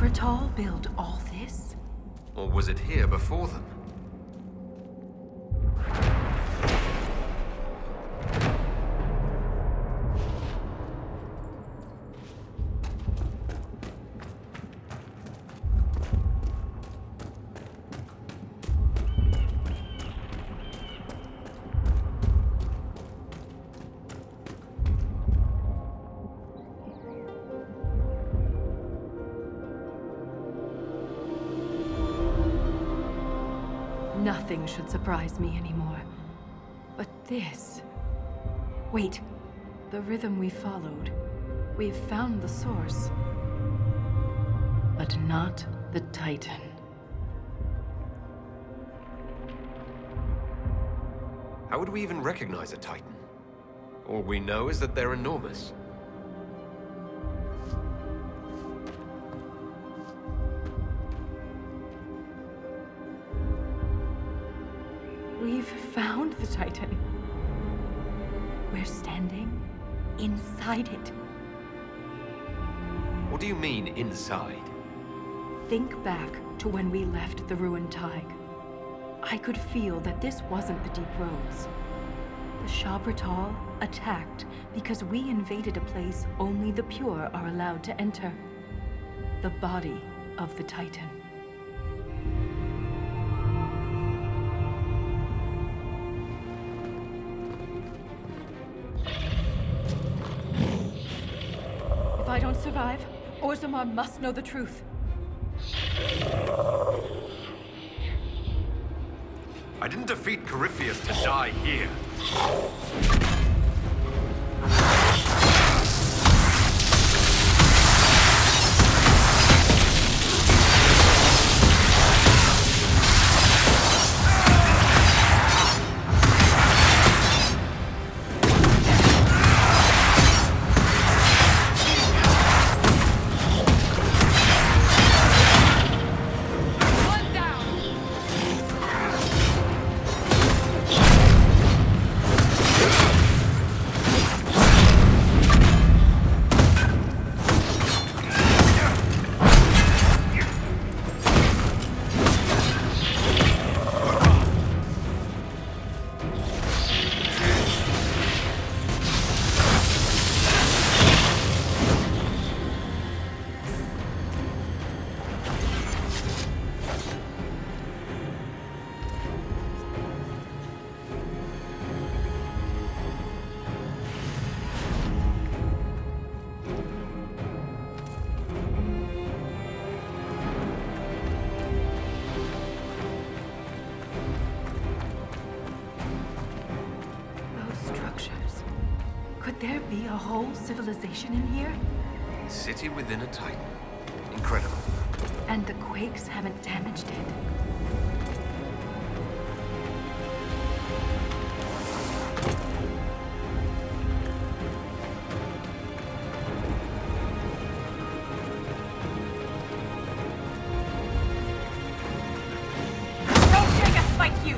Shabratal build all this? Or was it here before them? Nothing should surprise me anymore. But this... Wait. The rhythm we followed. We've found the source. But not the Titan. How would we even recognize a Titan? All we know is that they're enormous. We've found the Titan. We're standing inside it. What do you mean, inside? Think back to when we left the ruined Tig. I could feel that this wasn't the Deep Roads. The Shabratal attacked because we invaded a place only the pure are allowed to enter. The body of the Titan. If I don't survive, Orzammar must know the truth. I didn't defeat Corypheus to die here. Could there be a whole civilization in here? A city within a Titan. Incredible. And the quakes haven't damaged it? Don't make us fight you!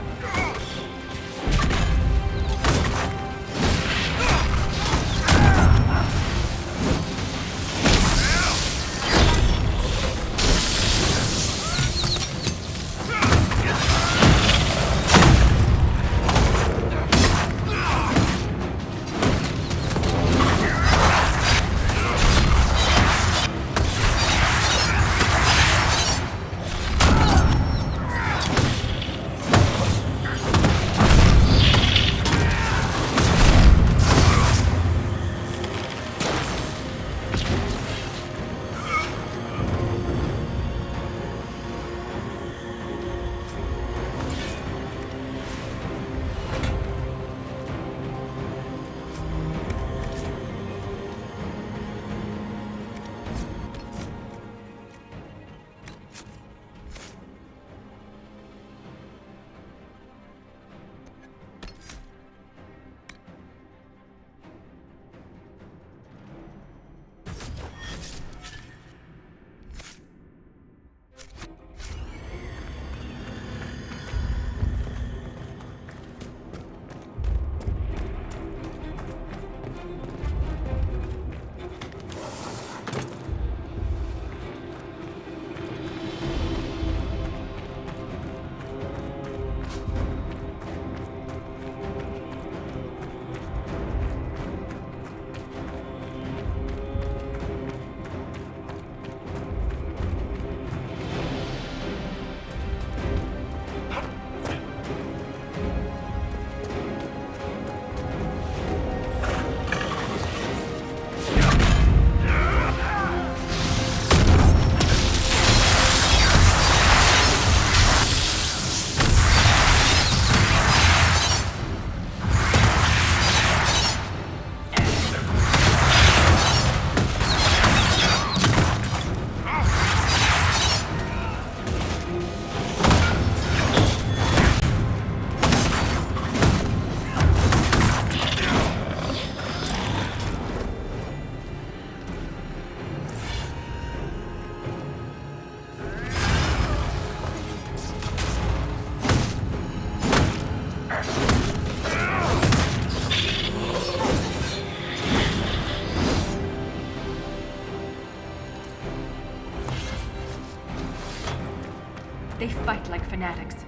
They fight like fanatics.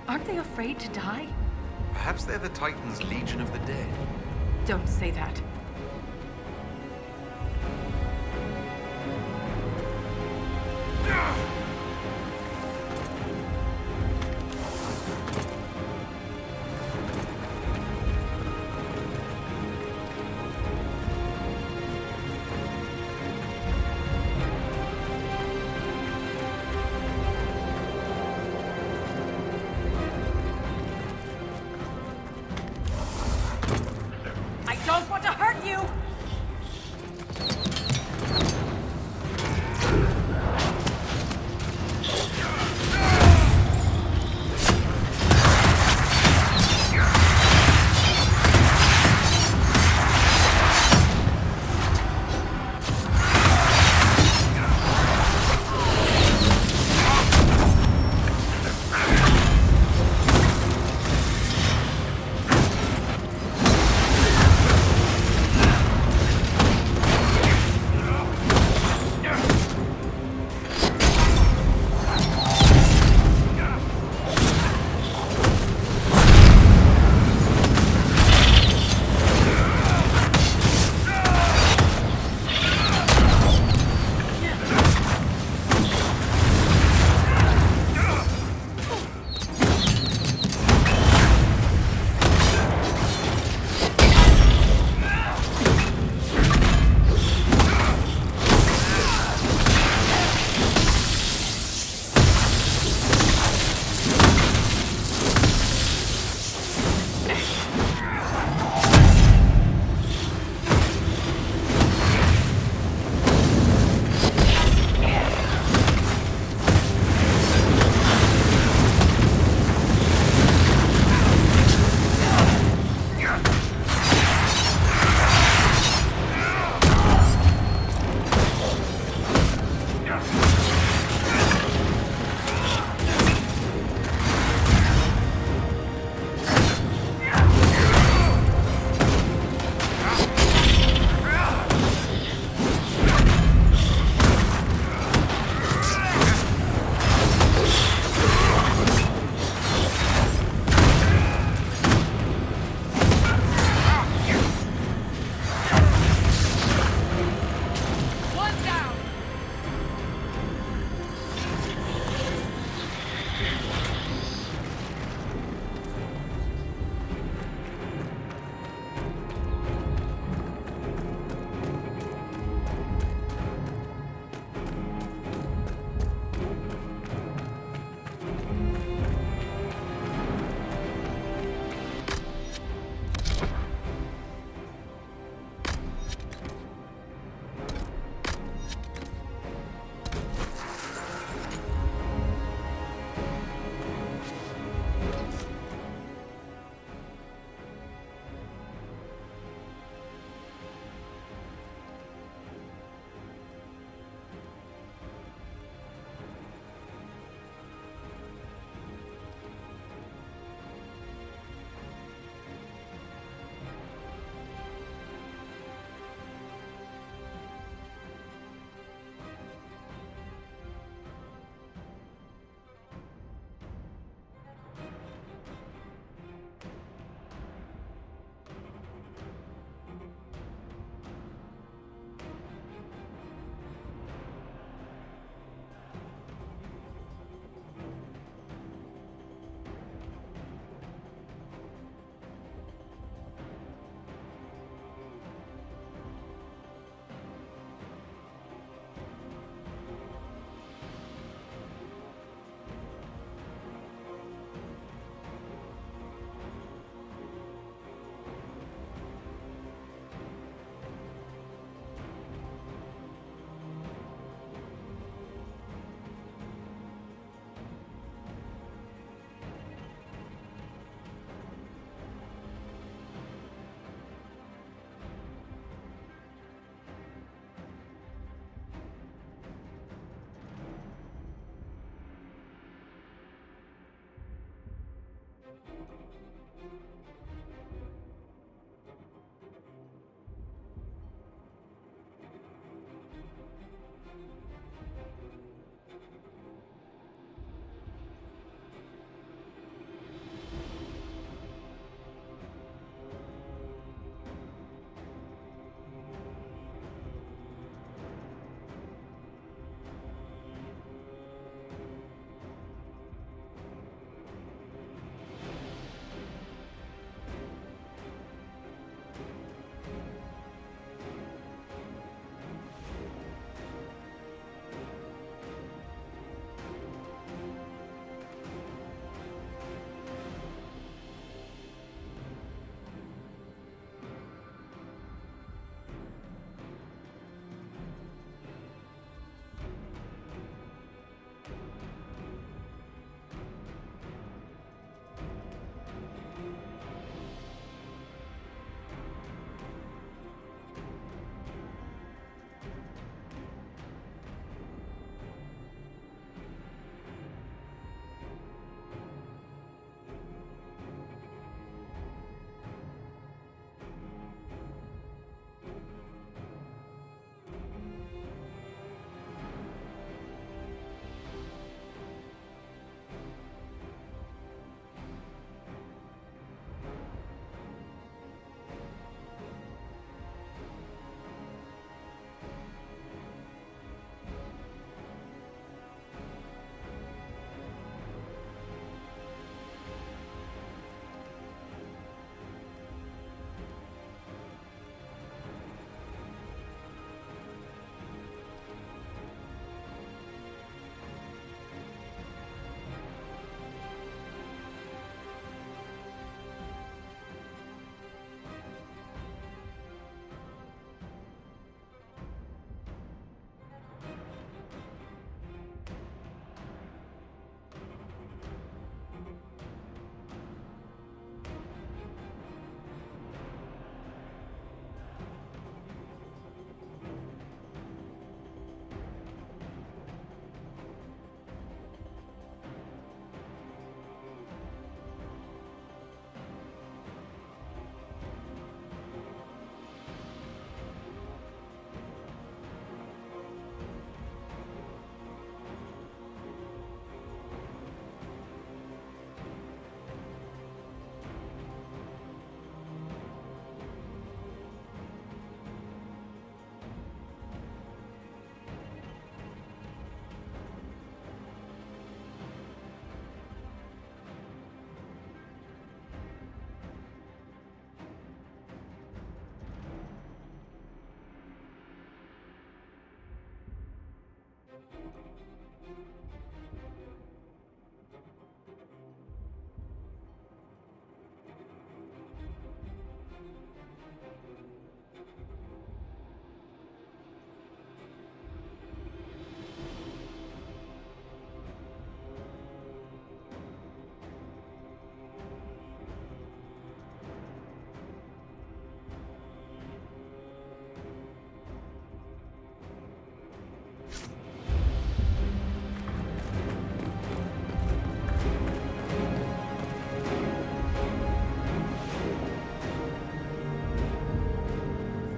Aren't they afraid to die? Perhaps they're the Titans' Legion of the Dead. Don't say that. I don't want to hurt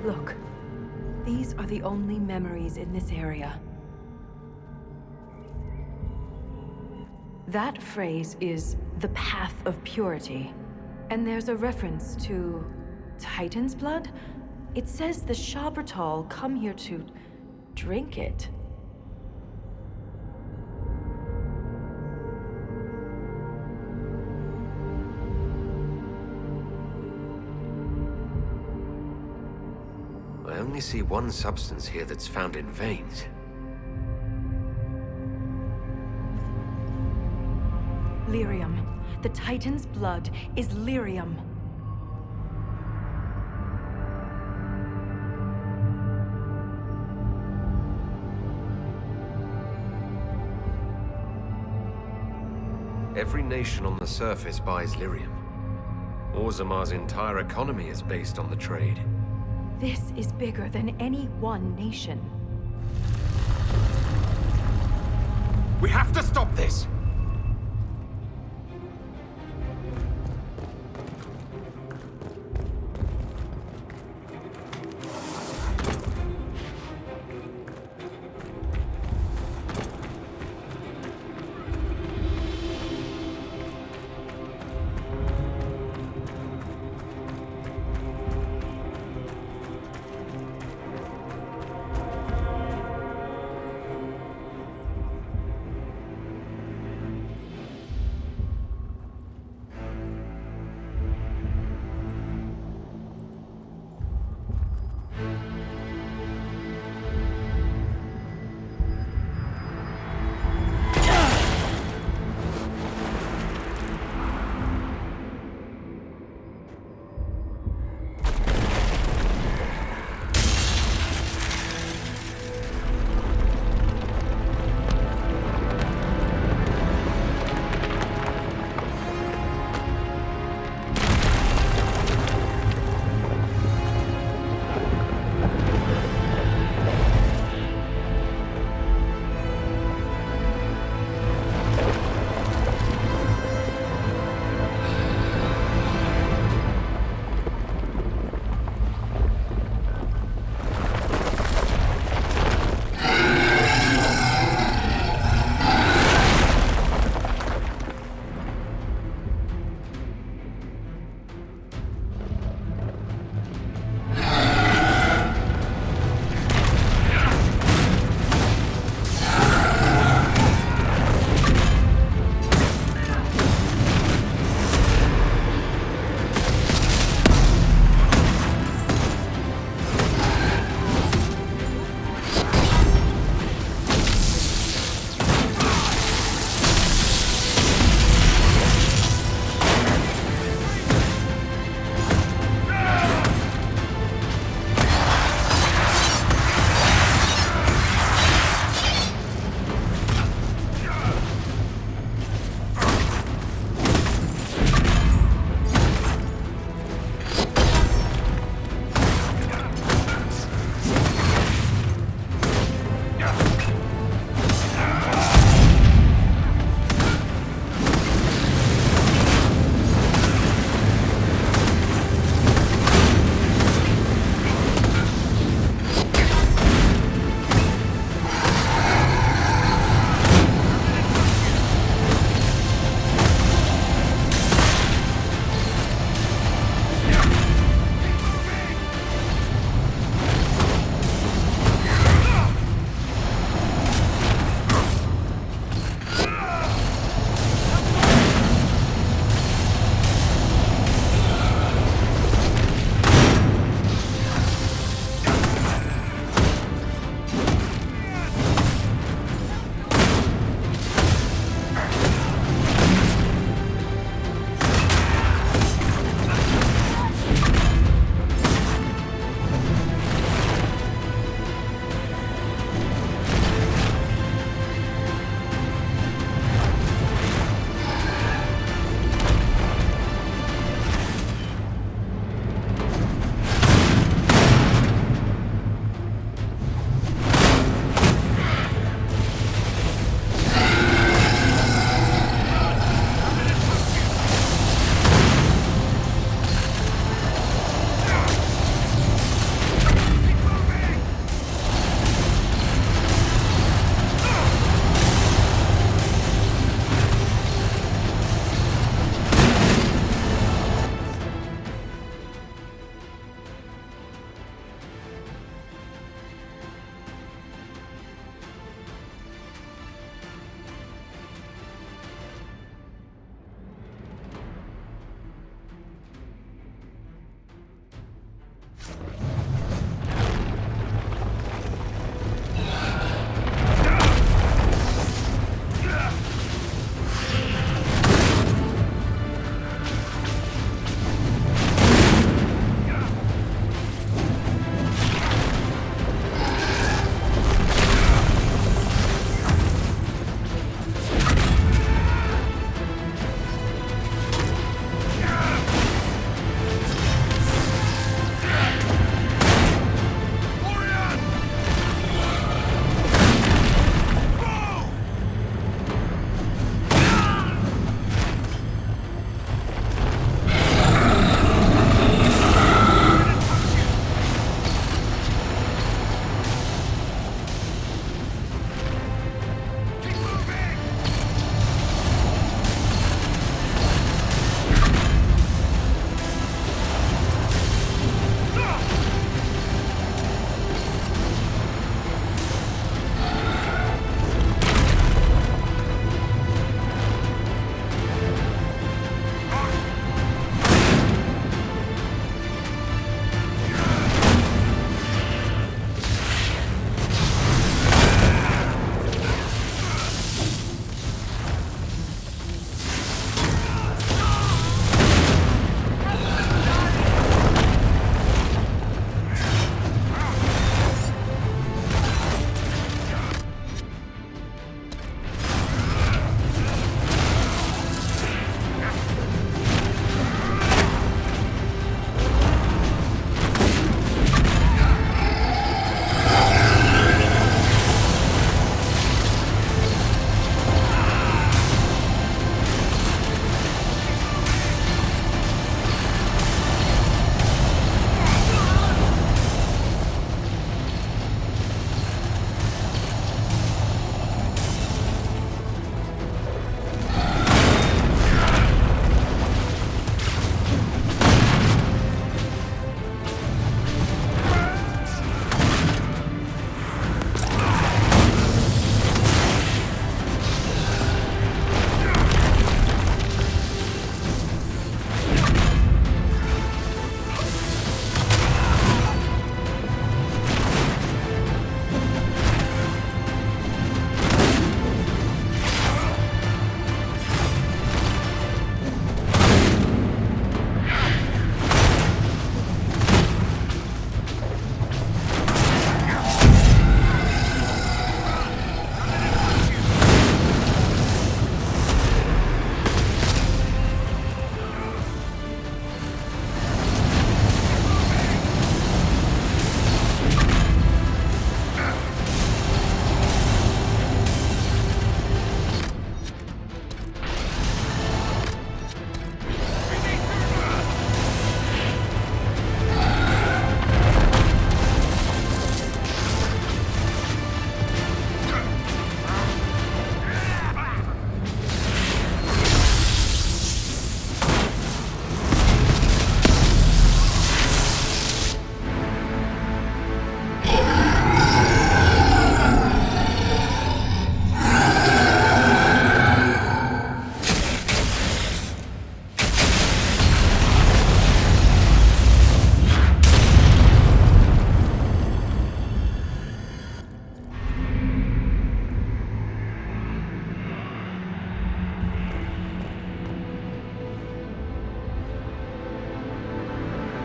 Look, these are the only memories in this area. That phrase is the path of purity. And there's a reference to Titan's blood? It says the Shabratal come here to drink it. I only see one substance here that's found in veins. Lyrium. The Titan's blood is lyrium. Every nation on the surface buys lyrium. Orzamar's entire economy is based on the trade. This is bigger than any one nation. We have to stop this!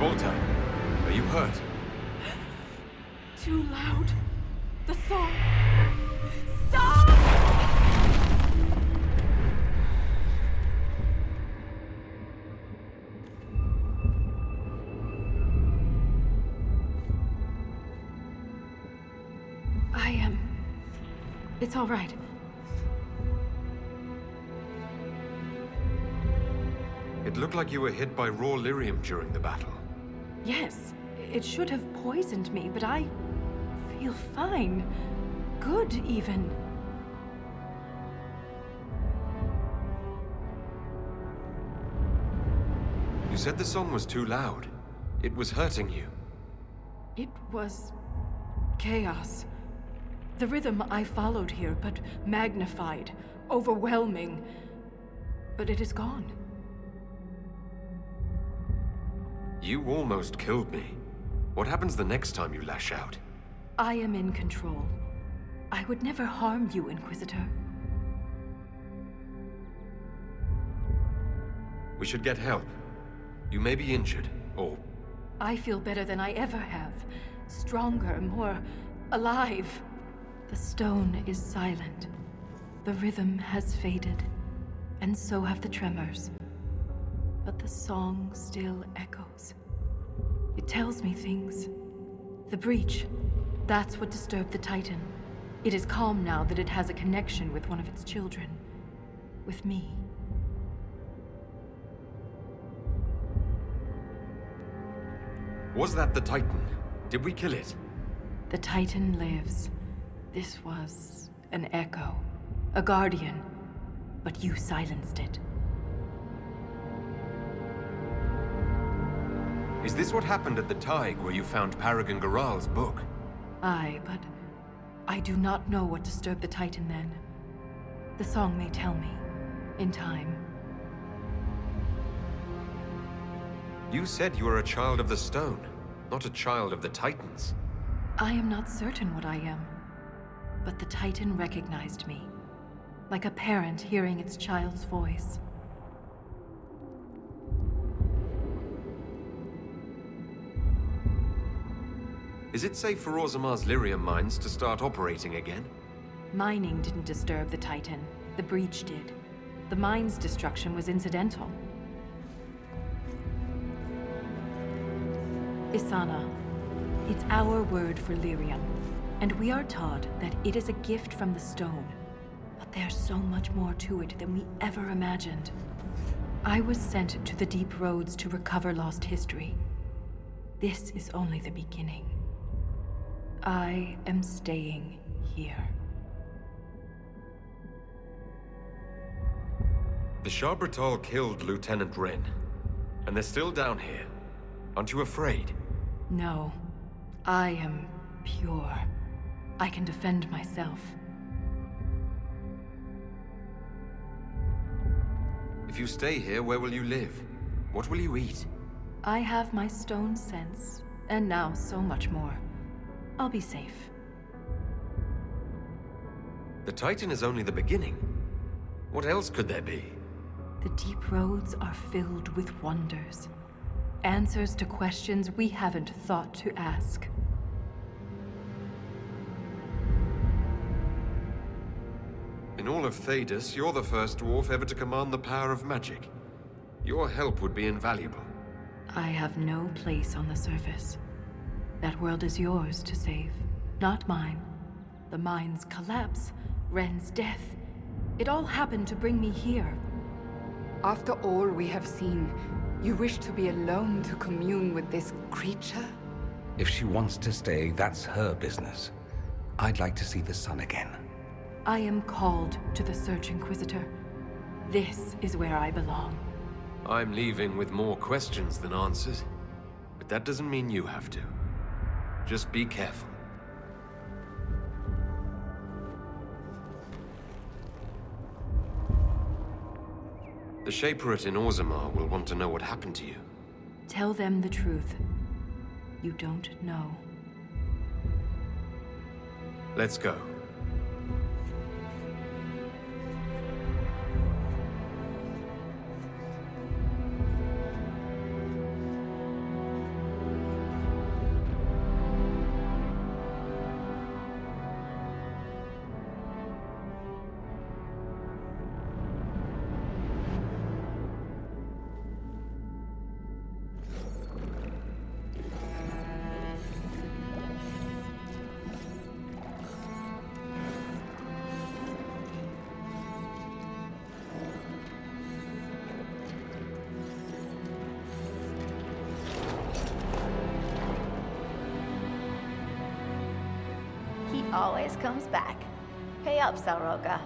Alta, are you hurt? Too loud. The song. Stop! It's all right. It looked like you were hit by raw lyrium during the battle. Yes, it should have poisoned me, but I feel fine. Good, even. You said the song was too loud. It was hurting you. It was chaos. The rhythm I followed here, but magnified, overwhelming. But it is gone. You almost killed me. What happens the next time you lash out? I am in control. I would never harm you, Inquisitor. We should get help. You may be injured, or... I feel better than I ever have. Stronger, more alive. The stone is silent. The rhythm has faded, and so have the tremors. But the song still echoes. It tells me things. The breach, that's what disturbed the Titan. It is calm now that it has a connection with one of its children. With me. Was that the Titan? Did we kill it? The Titan lives. This was an echo. A guardian. But you silenced it. Is this what happened at the Tig where you found Paragon Garal's book? Aye, but I do not know what disturbed the Titan then. The song may tell me. In time. You said you were a child of the stone, not a child of the Titans. I am not certain what I am. But the Titan recognized me. Like a parent hearing its child's voice. Is it safe for Orzamar's lyrium mines to start operating again? Mining didn't disturb the Titan. The breach did. The mine's destruction was incidental. Isana. It's our word for lyrium. And we are taught that it is a gift from the stone. But there's so much more to it than we ever imagined. I was sent to the deep roads to recover lost history. This is only the beginning. I am staying here. The Shabbatal killed Lieutenant Wren, and they're still down here. Aren't you afraid? No. I am pure. I can defend myself. If you stay here, where will you live? What will you eat? I have my stone sense, and now so much more. I'll be safe. The Titan is only the beginning. What else could there be? The deep roads are filled with wonders. Answers to questions we haven't thought to ask. In all of Thedas, you're the first dwarf ever to command the power of magic. Your help would be invaluable. I have no place on the surface. That world is yours to save, not mine. The mine's collapse, Ren's death. It all happened to bring me here. After all we have seen, you wish to be alone to commune with this creature? If she wants to stay, that's her business. I'd like to see the sun again. I am called to the Search, Inquisitor. This is where I belong. I'm leaving with more questions than answers. But that doesn't mean you have to. Just be careful. The Shaperate in Orzammar will want to know what happened to you. Tell them the truth. You don't know. Let's go. always comes back. Pay up, Salroka.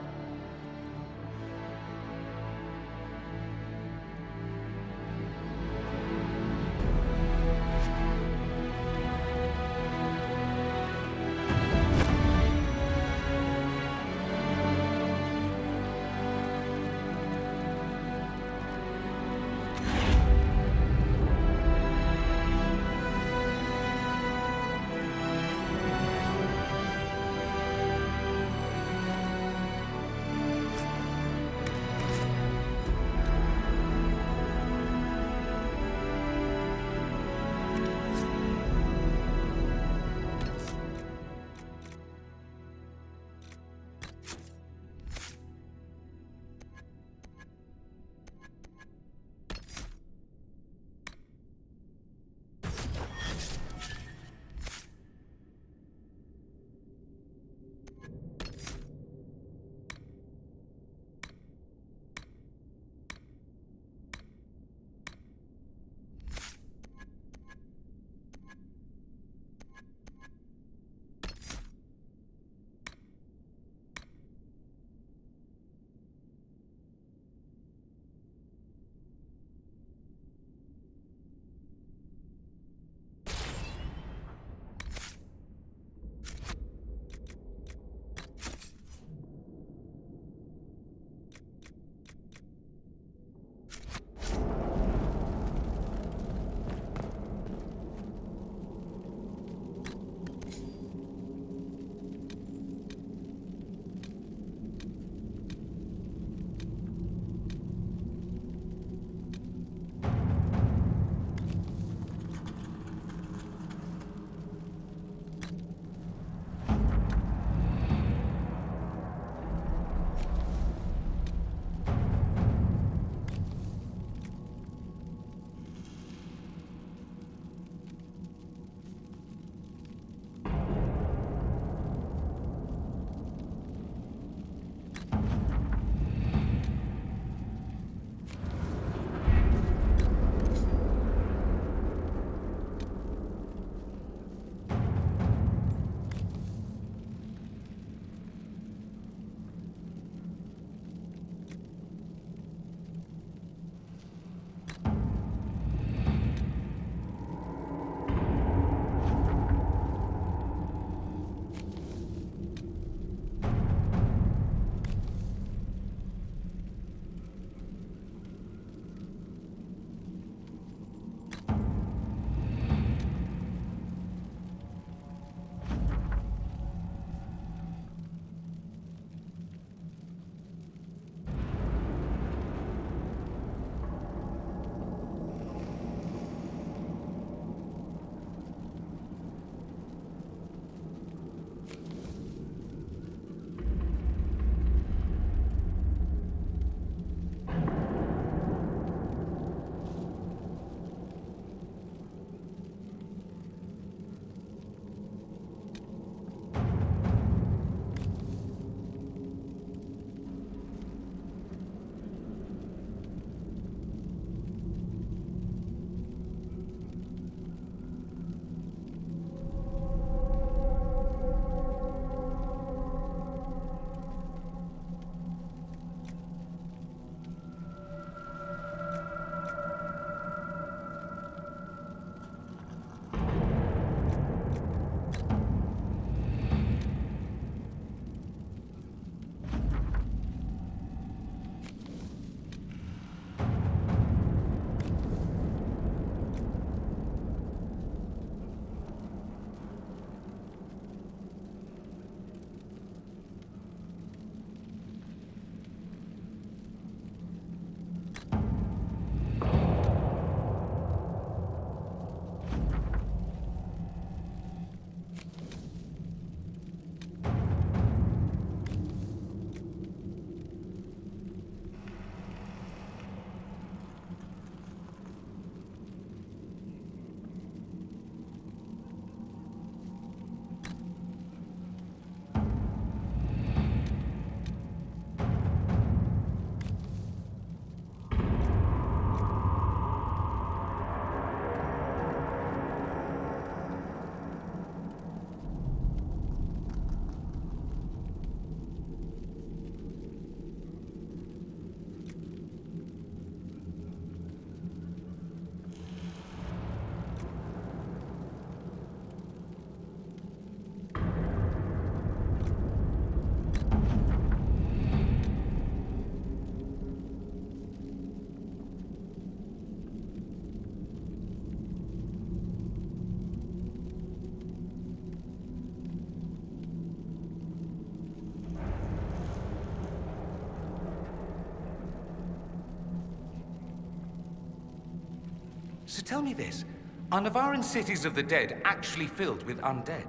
So tell me this. Are Navaran cities of the dead actually filled with undead?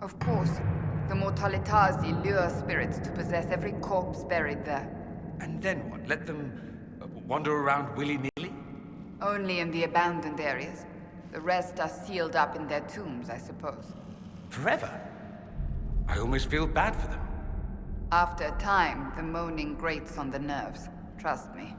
Of course. The Mortalitazi lure spirits to possess every corpse buried there. And then what? Let them wander around willy-nilly? Only in the abandoned areas. The rest are sealed up in their tombs, I suppose. Forever? I almost feel bad for them. After a time, the moaning grates on the nerves. Trust me.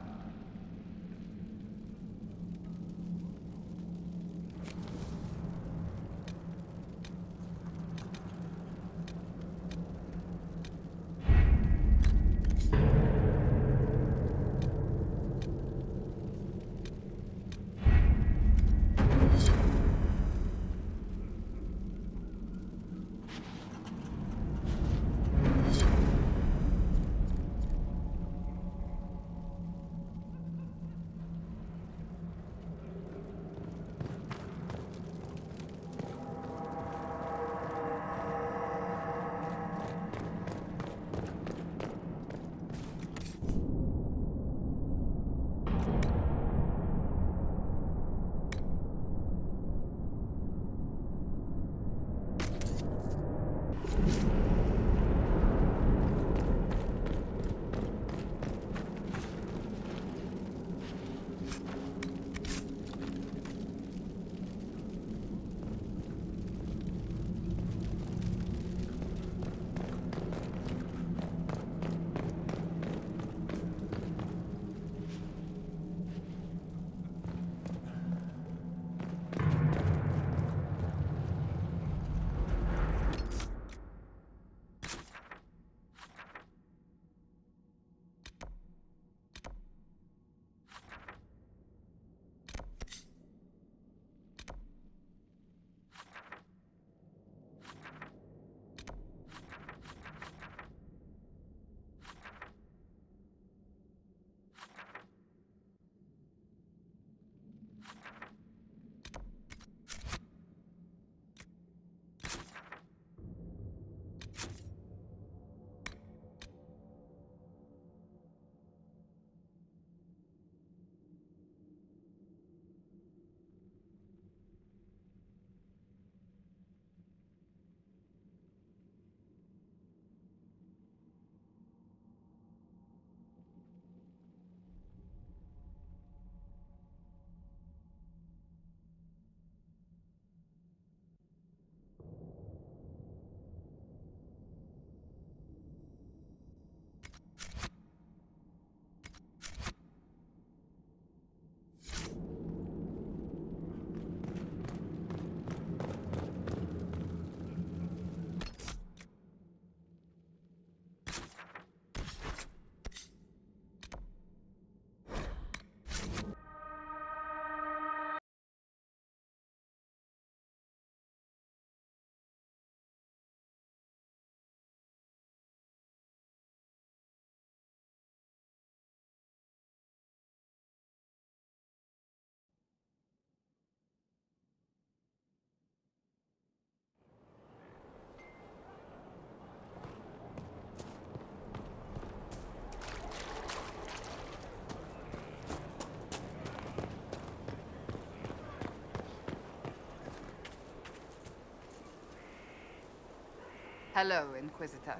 Hello, Inquisitor.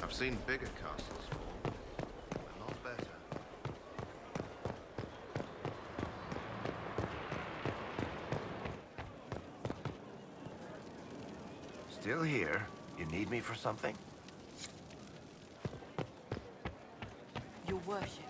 I've seen bigger castles fall, but not better. Still here? You need me for something? Your worship.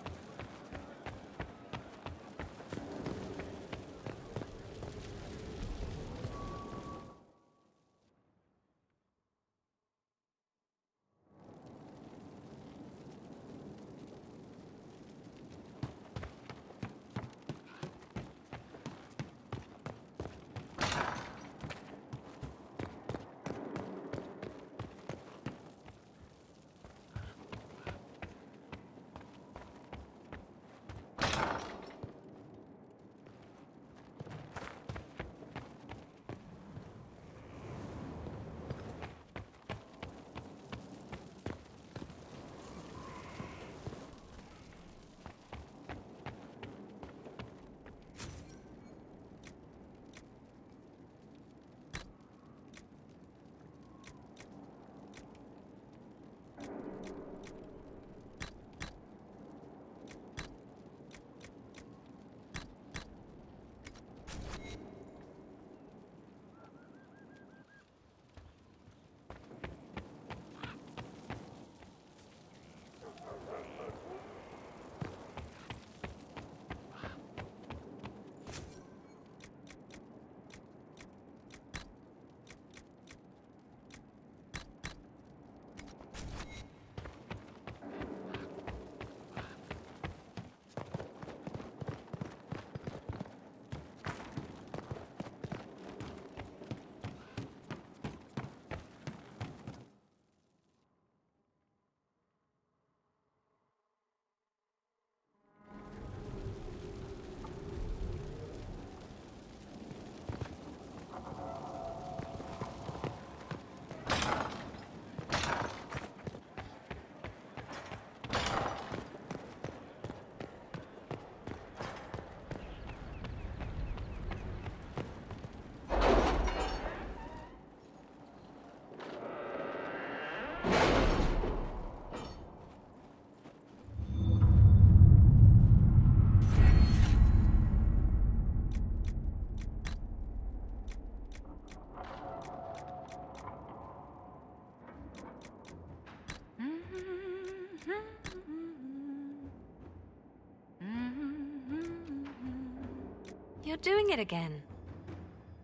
You're doing it again.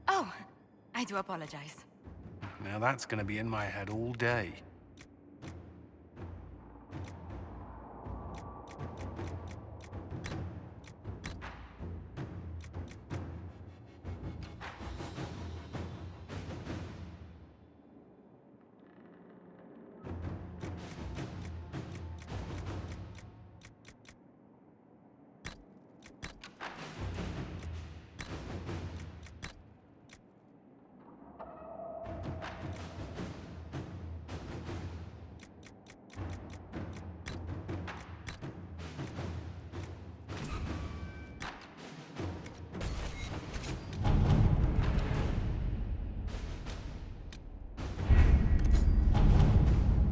Oh, I do apologize. Now that's gonna be in my head all day.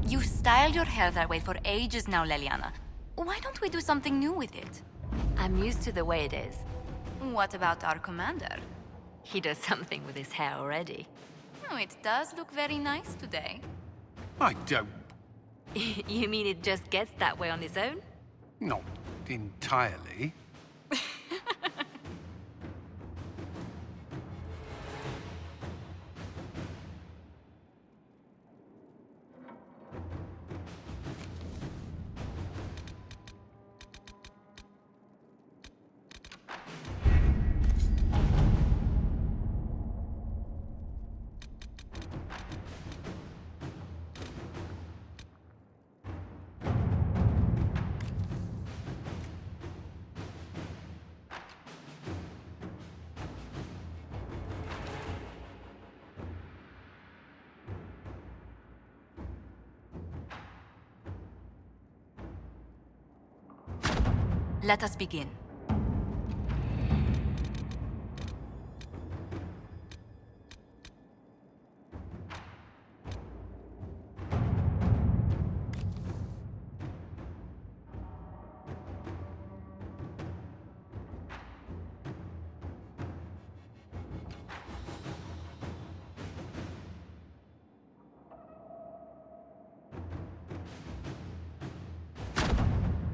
You styled your hair that way for ages now, Leliana. Why don't we do something new with it? I'm used to the way it is. What about our commander? He does something with his hair already. Oh, it does look very nice today. I don't... You mean it just gets that way on its own? not entirely. Let us begin.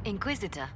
Inquisitor.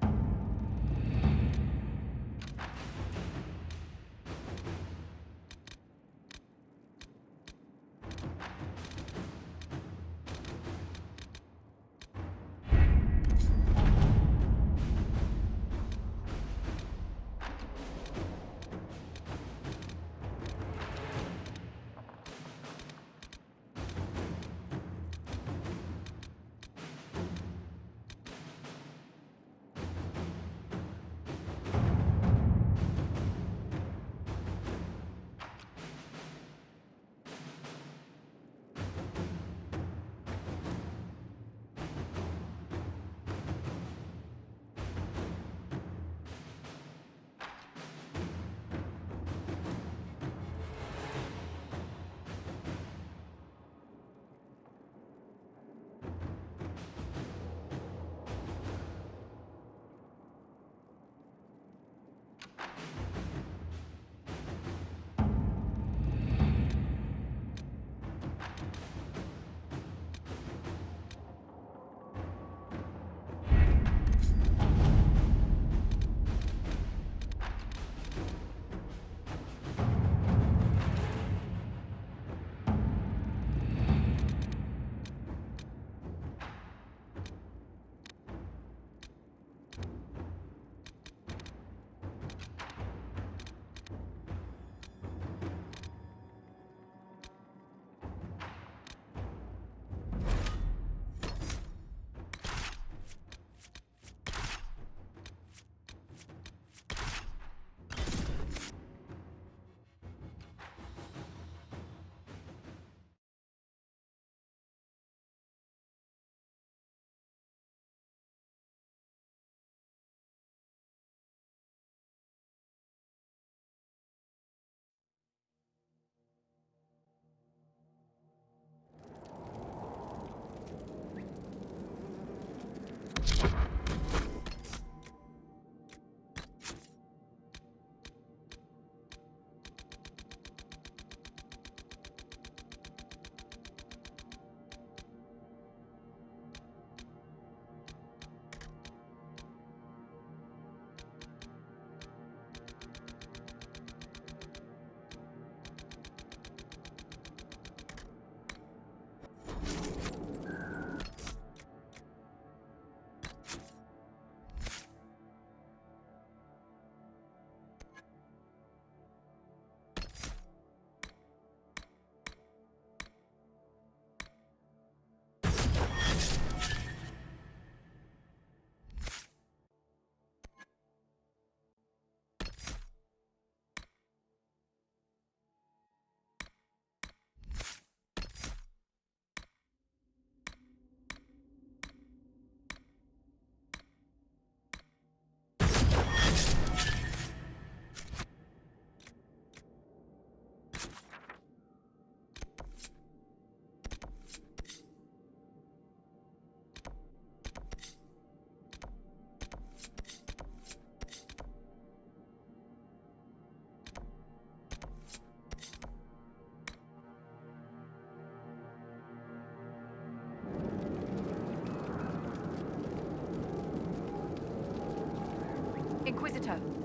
Inquisitor.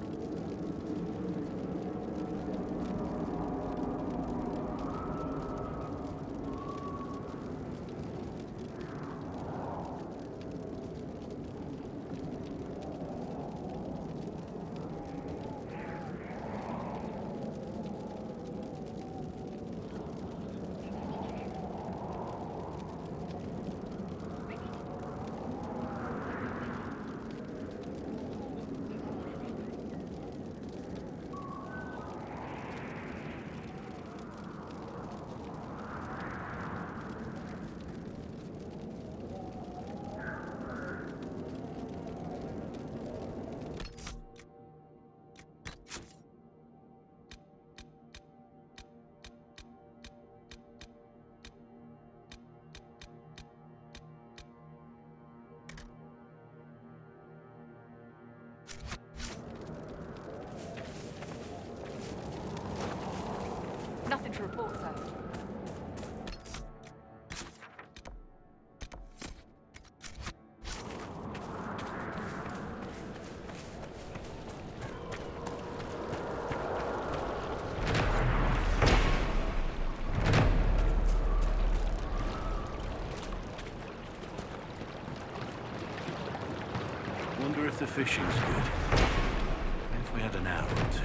Nothing to report, sir. Wonder if the fishing's good. If we had an hour or two.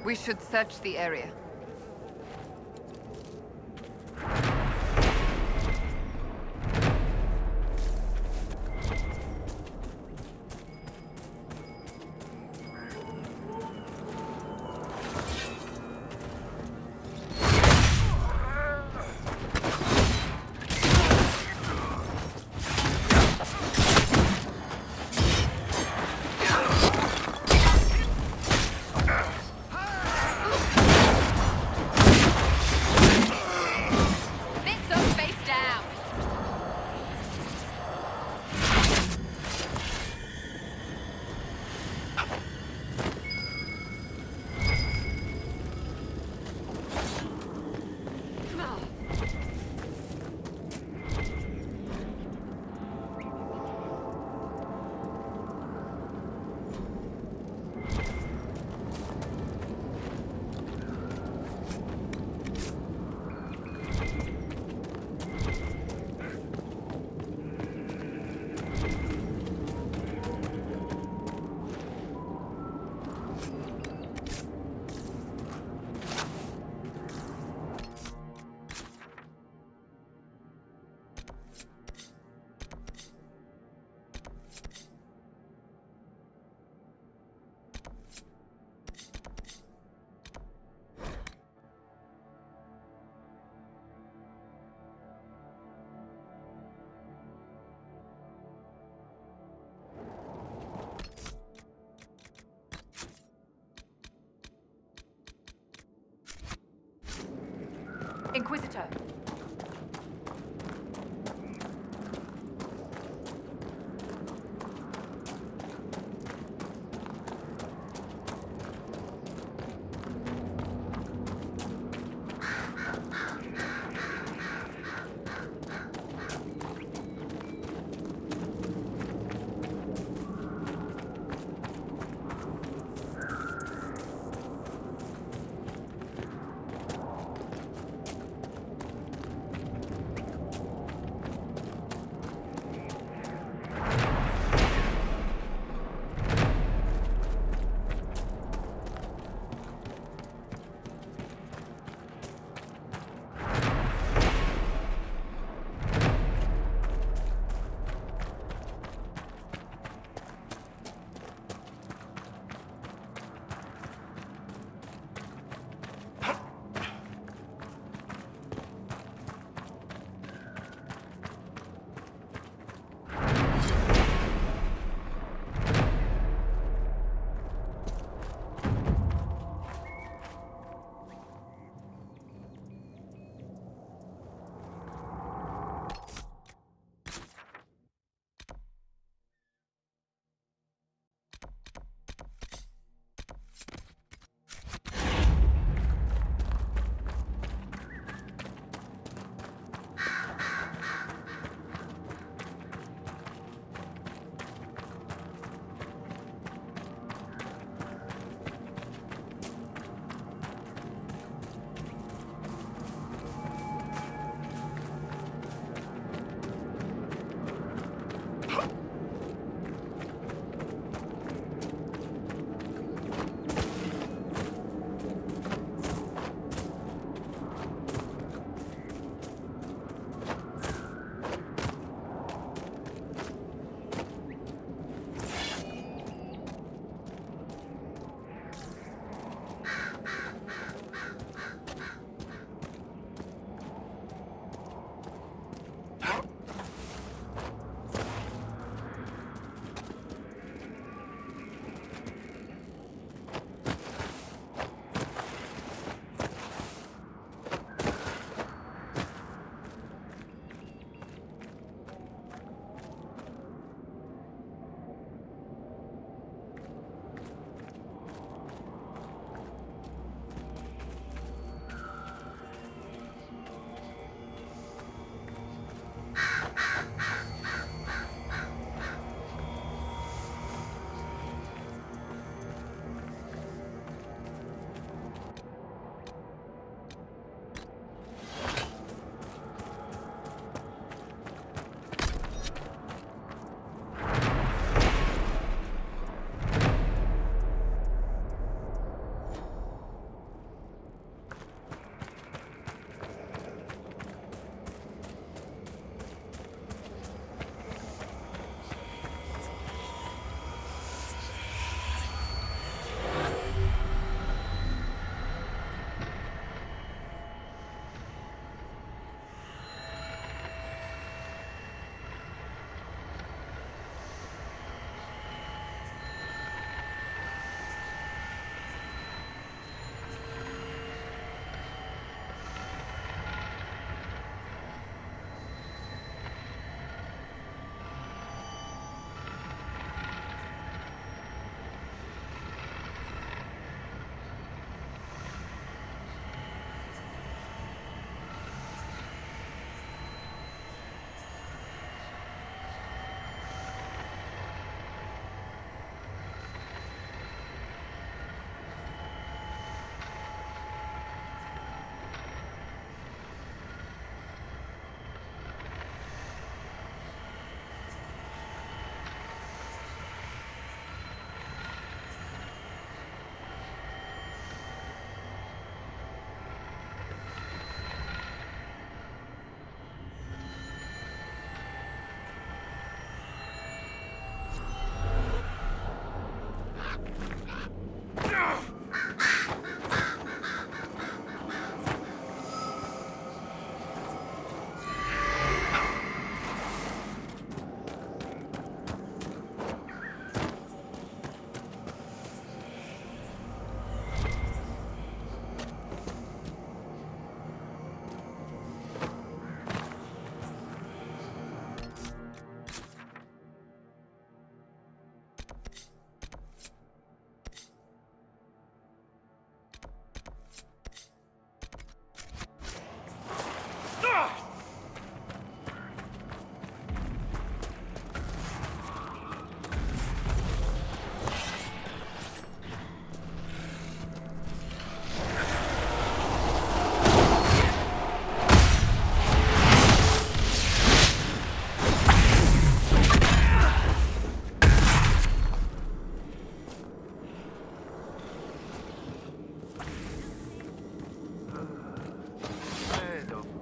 We should search the area. Inquisitor.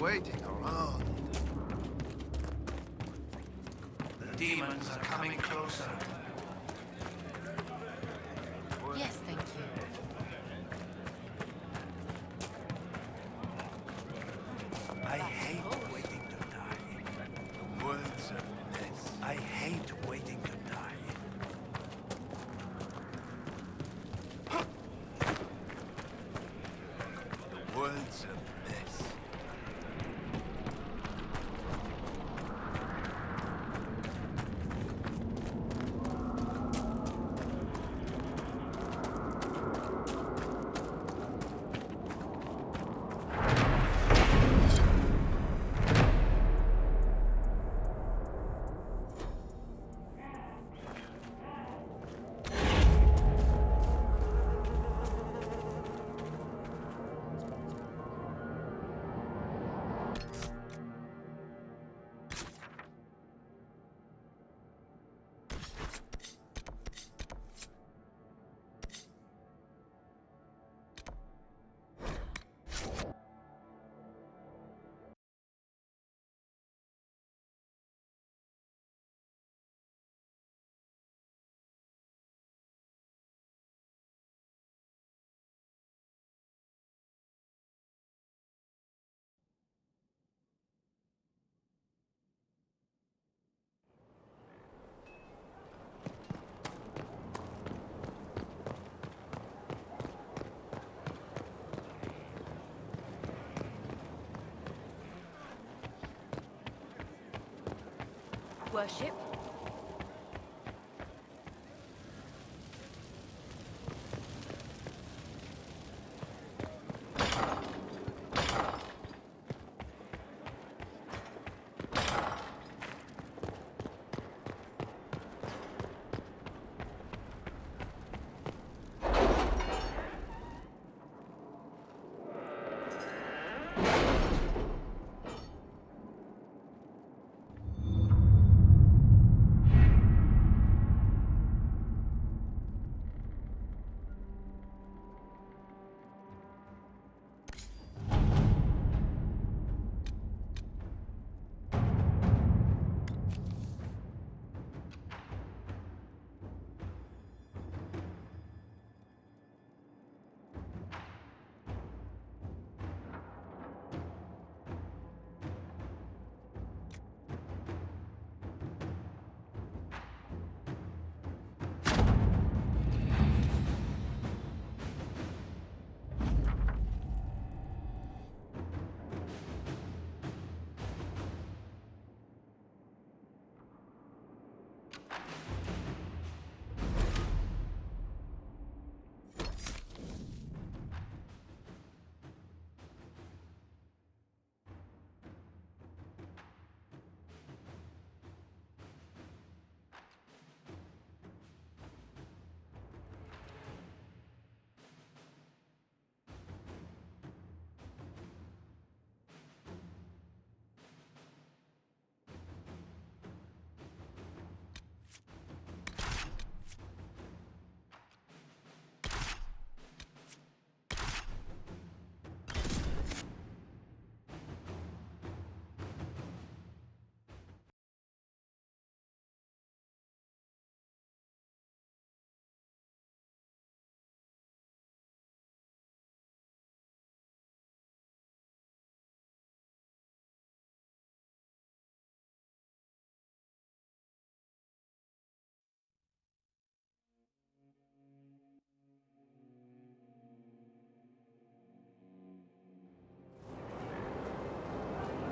waiting around. The demons are coming closer. Yes, thank you. I hate waiting to die. The world's a mess. I hate waiting to die. The world's a mess. Worship?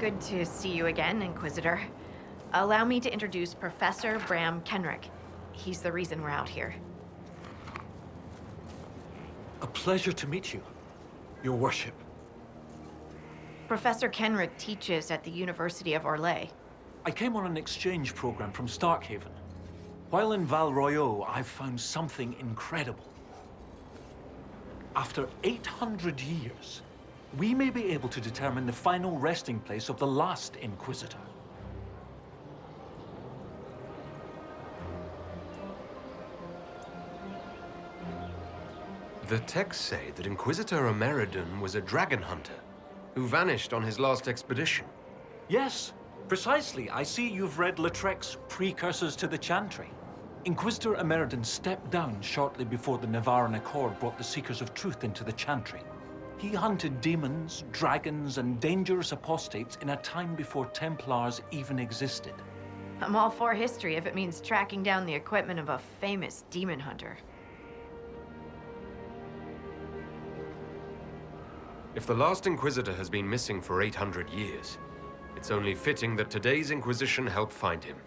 Good to see you again, Inquisitor. Allow me to introduce Professor Bram Kenrick. He's the reason we're out here. A pleasure to meet you, Your Worship. Professor Kenrick teaches at the University of Orlais. I came on an exchange program from Starkhaven. While in Val Royeaux, I've found something incredible. After 800 years, we may be able to determine the final resting place of the last Inquisitor. The texts say that Inquisitor Ameridun was a dragon hunter. who vanished on his last expedition. Yes, precisely. I see you've read Lautrec's Precursors to the Chantry. Inquisitor Emeridon stepped down shortly before the Nevarran Accord brought the Seekers of Truth into the Chantry. He hunted demons, dragons, and dangerous apostates in a time before Templars even existed. I'm all for history if it means tracking down the equipment of a famous demon hunter. If the last Inquisitor has been missing for 800 years, it's only fitting that today's Inquisition help find him.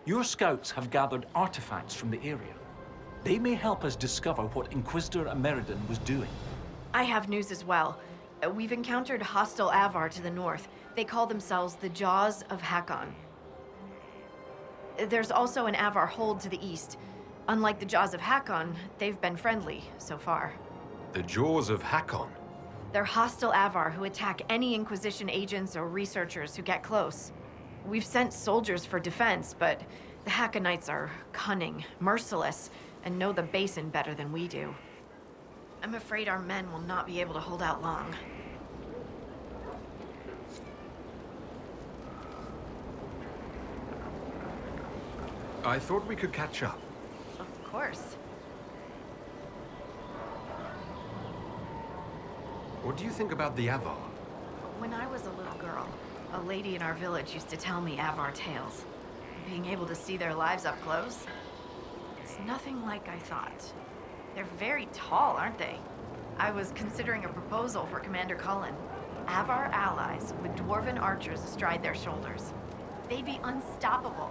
Your scouts have gathered artifacts from the area. They may help us discover what Inquisitor Emeridon was doing. I have news as well. We've encountered hostile Avar to the north. They call themselves the Jaws of Hakon. There's also an Avar hold to the east. Unlike the Jaws of Hakon, they've been friendly so far. The Jaws of Hakon? They're hostile Avar who attack any Inquisition agents or researchers who get close. We've sent soldiers for defense, but the Hakonites are cunning, merciless, and know the basin better than we do. I'm afraid our men will not be able to hold out long. I thought we could catch up. Of course. What do you think about the Avar? When I was a little girl, a lady in our village used to tell me Avar tales. Being able to see their lives up close, it's nothing like I thought. They're very tall, aren't they? I was considering a proposal for Commander Cullen. Avar allies with dwarven archers astride their shoulders. They'd be unstoppable.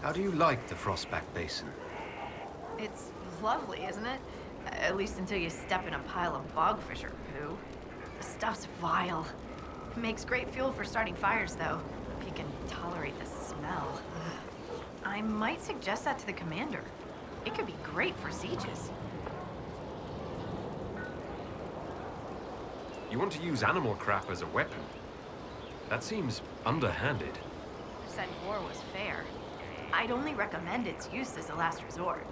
How do you like the Frostback Basin? It's lovely, isn't it? At least until you step in a pile of bogfisher poo. The stuff's vile. It makes great fuel for starting fires, though, if you can tolerate the smell. I might suggest that to the commander. It could be great for sieges. You want to use animal crap as a weapon? That seems underhanded. Who said war was fair? I'd only recommend its use as a last resort.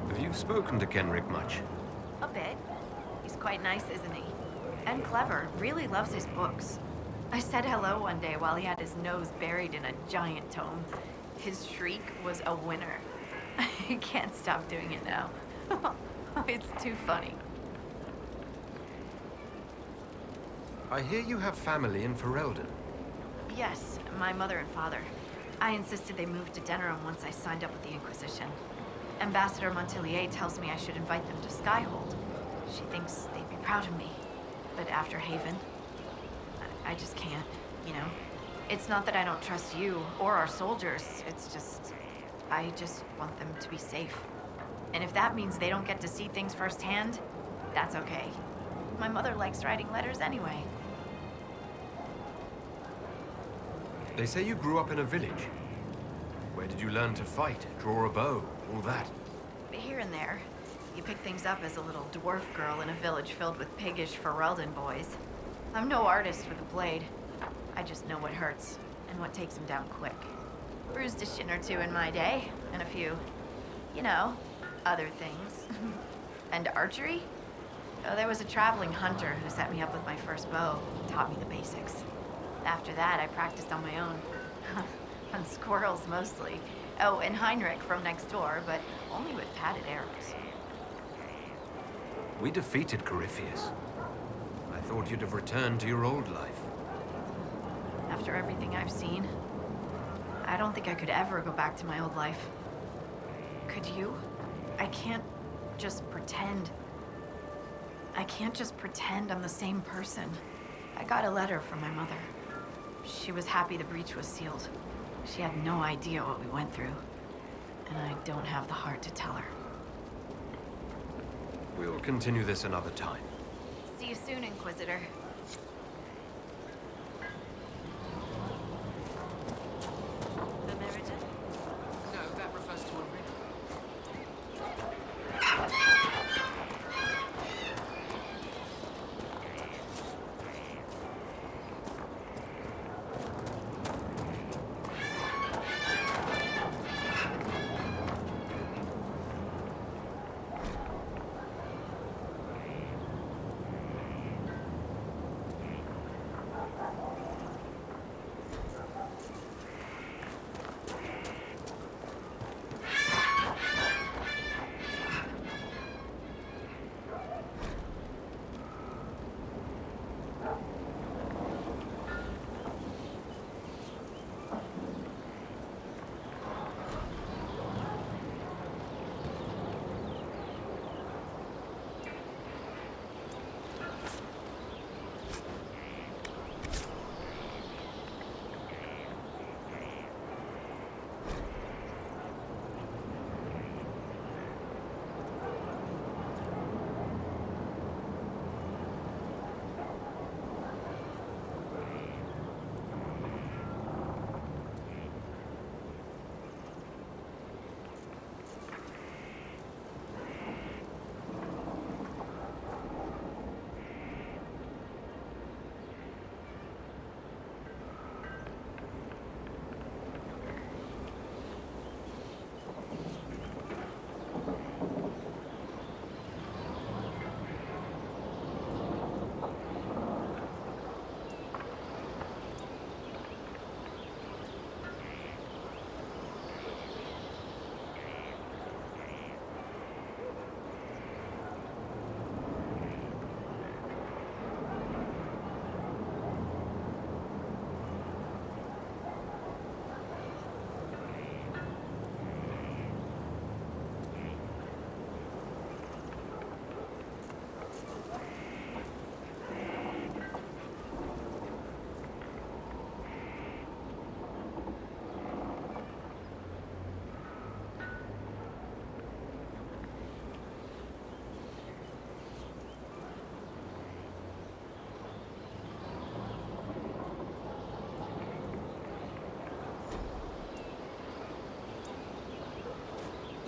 Have you spoken to Kenrick much? A bit. He's quite nice, isn't he? And clever. Really loves his books. I said hello one day while he had his nose buried in a giant tome. His shriek was a winner. I can't stop doing it now. It's too funny. I hear you have family in Ferelden. Yes, my mother and father. I insisted they moved to Denerim once I signed up with the Inquisition. Ambassador Montilier tells me I should invite them to Skyhold. She thinks they'd be proud of me. But after Haven, I just can't, you know? It's not that I don't trust you or our soldiers. It's just, I just want them to be safe. And if that means they don't get to see things firsthand, that's okay. My mother likes writing letters anyway. They say you grew up in a village. Where did you learn to fight, draw a bow, all that? Here and there. You pick things up as a little dwarf girl in a village filled with piggish Ferelden boys. I'm no artist with a blade. I just know what hurts, and what takes them down quick. Bruised a shin or two in my day, and a few, you know, other things. And archery? Oh, there was a traveling hunter who set me up with my first bow, taught me the basics. After that, I practiced on my own. On squirrels, mostly. Oh, and Heinrich from next door, but only with padded arrows. We defeated Corypheus. I thought you'd have returned to your old life. After everything I've seen, I don't think I could ever go back to my old life. Could you? I can't just pretend. I can't just pretend I'm the same person. I got a letter from my mother. She was happy the breach was sealed. She had no idea what we went through. And I don't have the heart to tell her. We'll continue this another time. See you soon, Inquisitor. The Meriton? No, that refers to a riddle.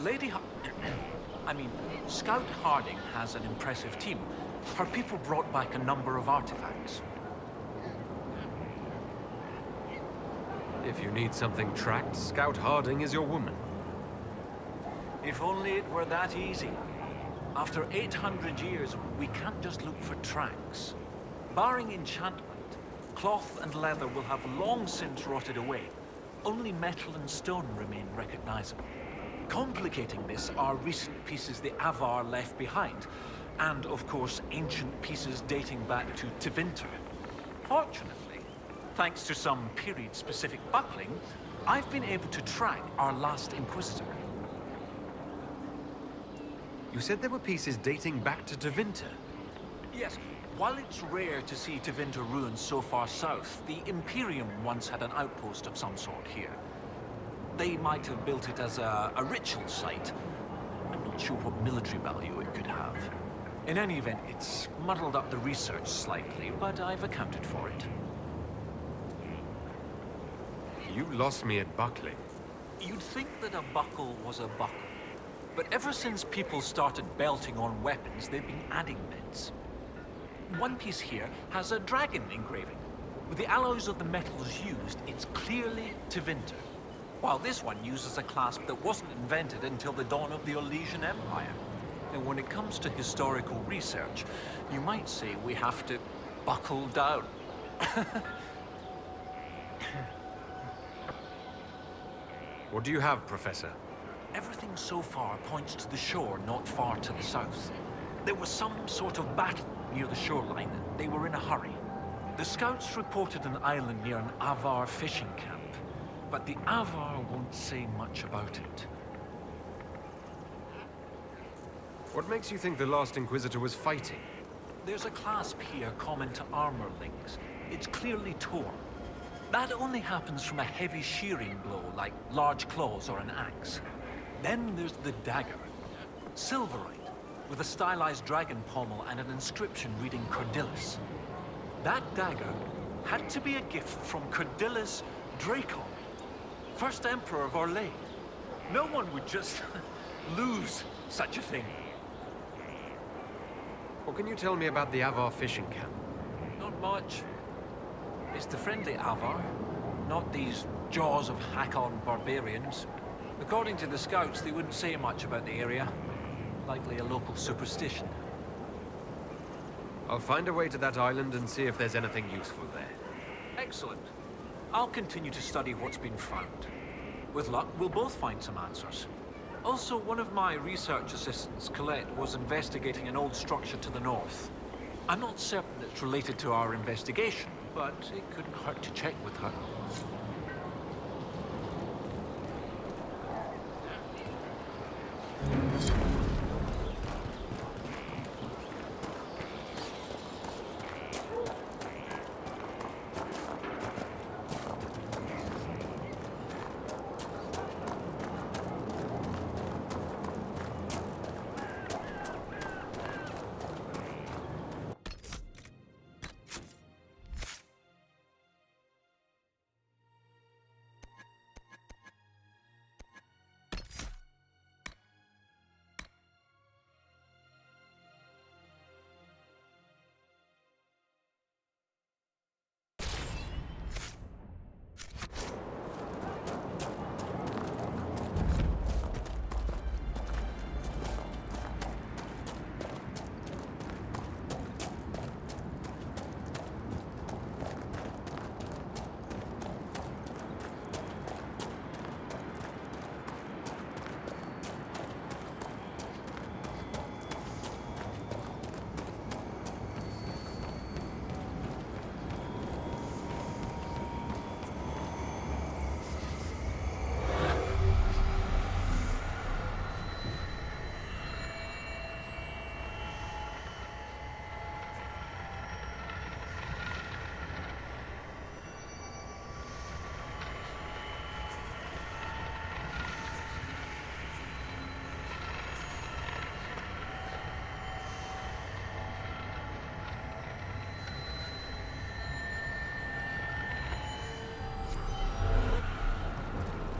Lady Har- I mean, Scout Harding has an impressive team. Her people brought back a number of artifacts. If you need something tracked, Scout Harding is your woman. If only it were that easy. After 800 years, we can't just look for tracks. Barring enchantment, cloth and leather will have long since rotted away. Only metal and stone remain recognizable. Complicating this are recent pieces the Avar left behind, and of course ancient pieces dating back to Tevinter. Fortunately, thanks to some period-specific buckling, I've been able to track our last Inquisitor. You said there were pieces dating back to Tevinter. Yes, while it's rare to see Tevinter ruins so far south, the Imperium once had an outpost of some sort here. They might have built it as a ritual site. I'm not sure what military value it could have. In any event, it's muddled up the research slightly, but I've accounted for it. You lost me at buckling. You'd think that a buckle was a buckle. But ever since people started belting on weapons, they've been adding bits. One piece here has a dragon engraving. With the alloys of the metals used, it's clearly Tevinter. While this one uses a clasp that wasn't invented until the dawn of the Elysian Empire. And when it comes to historical research, you might say we have to buckle down. What do you have, Professor? Everything so far points to the shore not far to the south. There was some sort of battle near the shoreline. They were in a hurry. The scouts reported an island near an Avar fishing camp, but the Avar won't say much about it. What makes you think the last Inquisitor was fighting? There's a clasp here common to armorlings. It's clearly torn. That only happens from a heavy shearing blow, like large claws or an axe. Then there's the dagger. Silverite, with a stylized dragon pommel and an inscription reading Cordilis. That dagger had to be a gift from Cordilis Dracon, first Emperor of Orlais. No one would just lose such a thing. What can you tell me about the Avar fishing camp? Not much. It's the friendly Avar, not these jaws of Hakon barbarians. According to the scouts, they wouldn't say much about the area. Likely a local superstition. I'll find a way to that island and see if there's anything useful there. Excellent. I'll continue to study what's been found. With luck, we'll both find some answers. Also, one of my research assistants, Colette, was investigating an old structure to the north. I'm not certain it's related to our investigation, but it couldn't hurt to check with her.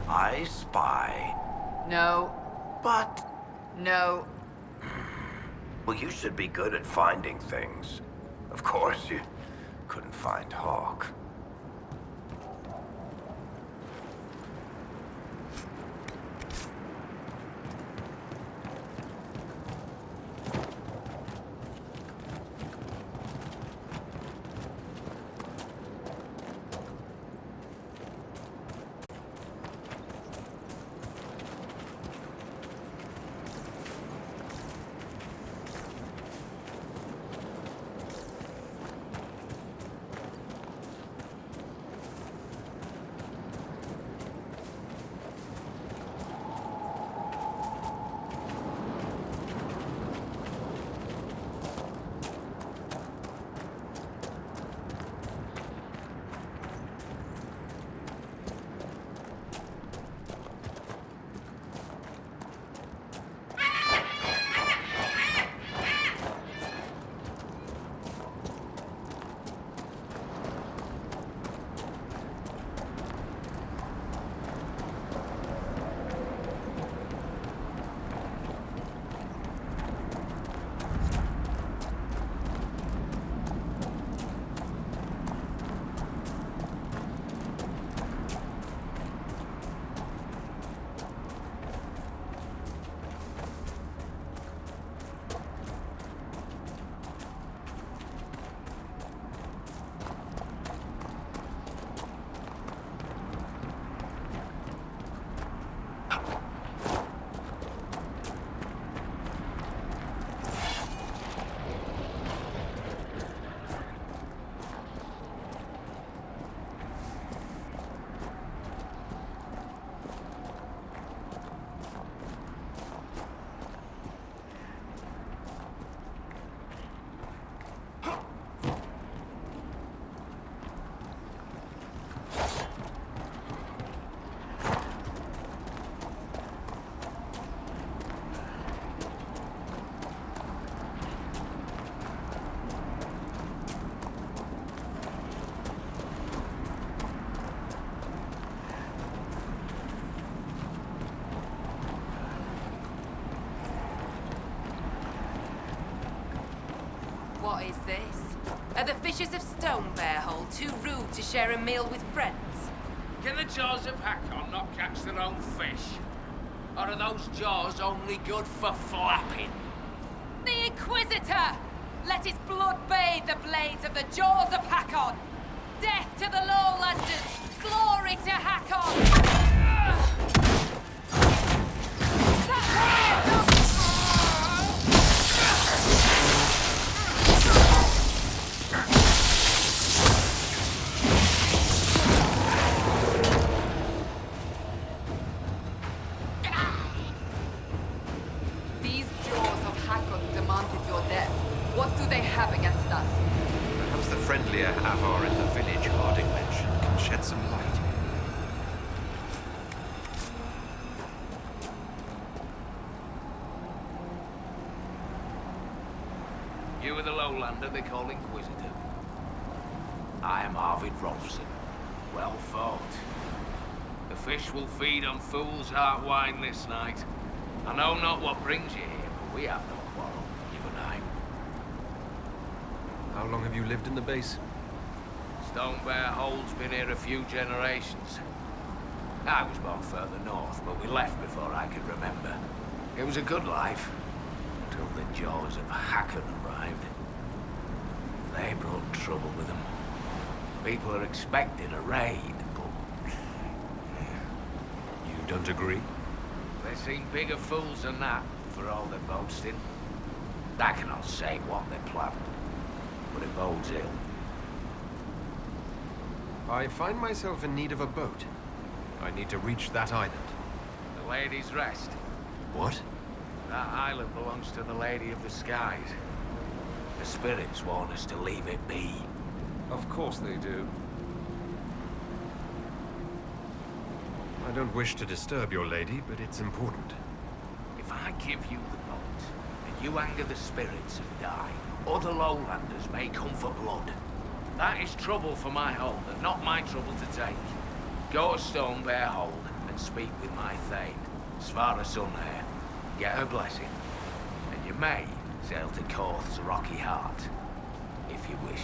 I spy. No, But... No. Well, you should be good at finding things. Of course, you couldn't find Hawk. What is this? Are the fishes of Stone Bear Hole too rude to share a meal with friends? Can the jaws of Hakon not catch their own fish? Or are those jaws only good for flapping? The Inquisitor! Let his blood bathe the blades of the jaws of Hakon! Death to the Lowlanders! Glory to Hakon! These jaws of Hakon demanded your death. What do they have against us? Perhaps the friendlier Avar in the village Harding mentioned can shed some light. You are the Lowlander they call Inquisitor. I am Arvid Rolfson. Well fought. The fish will feed on fool's heart wine this night. I know not what brings you here, but we have no quarrel, you and I. How long have you lived in the base? Stone Bear Hole's been here a few generations. I was born further north, but we left before I could remember. It was a good life, until the jaws of Hakon arrived. They brought trouble with them. People are expecting a raid, but... You don't agree? They seem bigger fools than that, for all their boasting. I cannot say what they plan, but it bodes ill. I find myself in need of a boat. I need to reach that island. The Lady's Rest. What? That island belongs to the Lady of the Skies. The spirits want us to leave it be. Of course they do. I don't wish to disturb your lady, but it's important. If I give you the boat, and you anger the spirits and die, other Lowlanders may come for blood. That is trouble for my hold, and not my trouble to take. Go to Stone Bear Hold and speak with my Thane, Svara Sunhair. get her blessing, and you may sail to Korth's rocky heart, if you wish.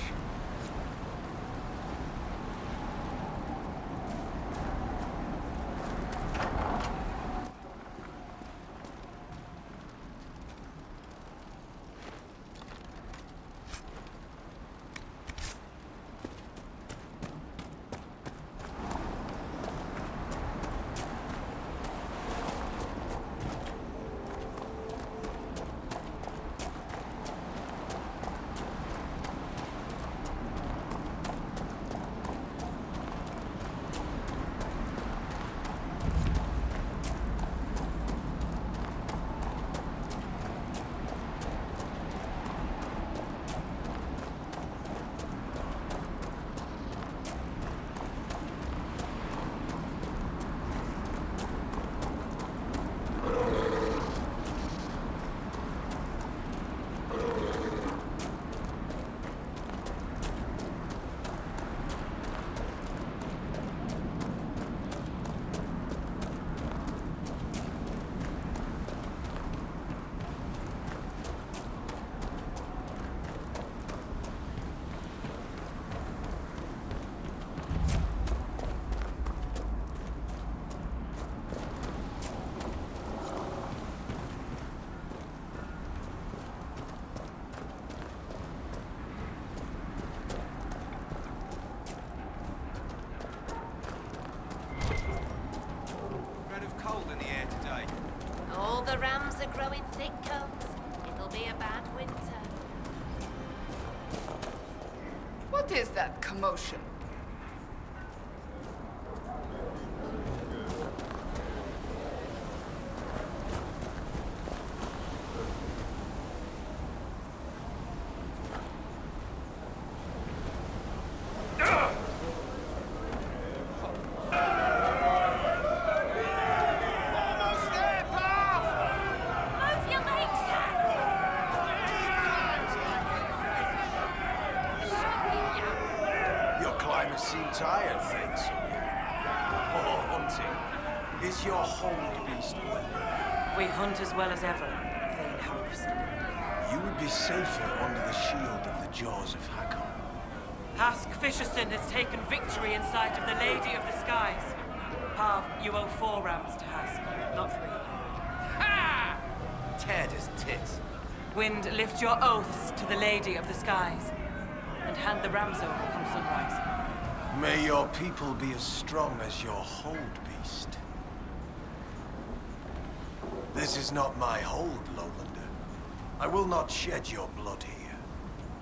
All the rams are growing thick coats. It'll be a bad winter. What is that commotion? Seem tired, thanks. Or hunting. Is your hold beast well? We hunt as well as ever, Thane Harrison. You would be safer under the shield of the jaws of Hakon. Hask Fisherson has taken victory in sight of the Lady of the Skies. Parv, you owe 4 rams to Hask, not 3. Ha! Tear his tits. Wind, lift your oaths to the Lady of the Skies, and hand the rams over come sunrise. May your people be as strong as your hold beast. This is not my hold, Lowlander. I will not shed your blood here.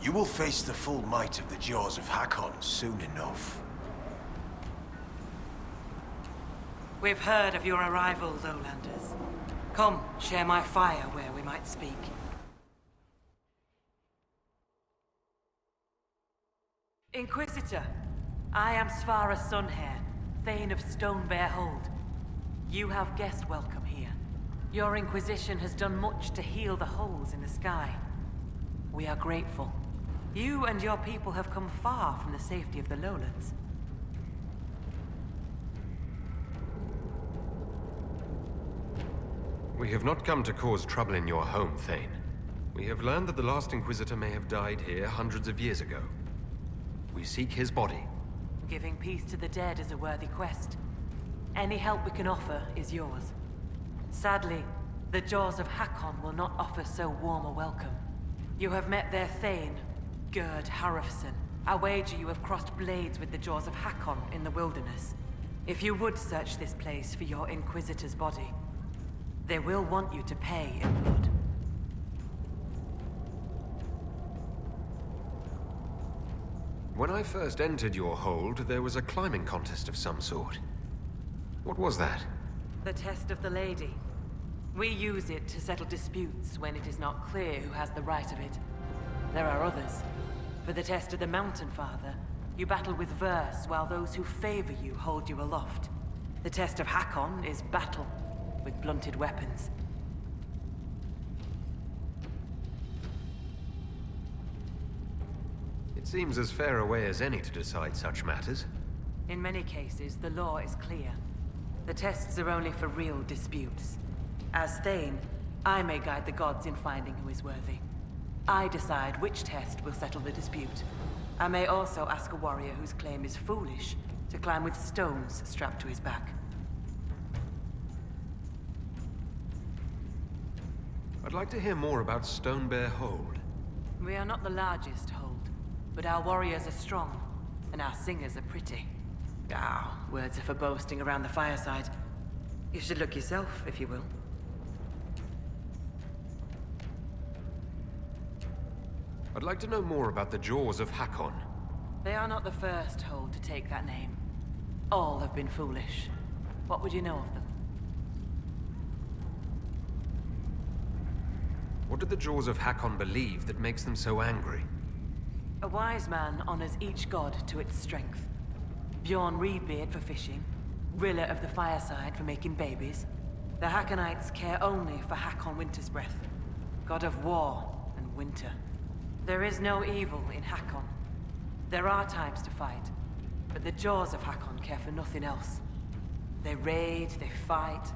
You will face the full might of the jaws of Hakon soon enough. We've heard of your arrival, Lowlanders. Come, share my fire where we might speak. Inquisitor, I am Svara Sunhair, Thane of Stonebear Hold. You have guest welcome here. Your Inquisition has done much to heal the holes in the sky. We are grateful. You and your people have come far from the safety of the lowlands. We have not come to cause trouble in your home, Thane. We have learned that the last Inquisitor may have died here hundreds of years ago. We seek his body. Giving peace to the dead is a worthy quest. Any help we can offer is yours. Sadly, the jaws of Hakon will not offer so warm a welcome. You have met their Thane, Gerd Harrison. I wager you have crossed blades with the jaws of Hakon in the wilderness. If you would search this place for your Inquisitor's body, they will want you to pay in blood. When I first entered your hold, there was a climbing contest of some sort. What was that? The test of the Lady. We use it to settle disputes when it is not clear who has the right of it. There are others. For the test of the Mountain Father, you battle with verse while those who favor you hold you aloft. The test of Hakon is battle, with blunted weapons. It seems as fair a way as any to decide such matters. In many cases, the law is clear. The tests are only for real disputes. As Thane, I may guide the gods in finding who is worthy. I decide which test will settle the dispute. I may also ask a warrior whose claim is foolish to climb with stones strapped to his back. I'd like to hear more about Stone Bear Hold. We are not the largest hold, but our warriors are strong, and our singers are pretty. Ah, words are for boasting around the fireside. You should look yourself, if you will. I'd like to know more about the Jaws of Hakon. They are not the first hold to take that name. All have been foolish. What would you know of them? What do the Jaws of Hakon believe that makes them so angry? A wise man honors each god to its strength. Bjorn Reedbeard for fishing, Rilla of the Fireside for making babies. The Hakonites care only for Hakon Wintersbreath, god of war and winter. There is no evil in Hakon. There are times to fight, but the Jaws of Hakon care for nothing else. They raid, they fight.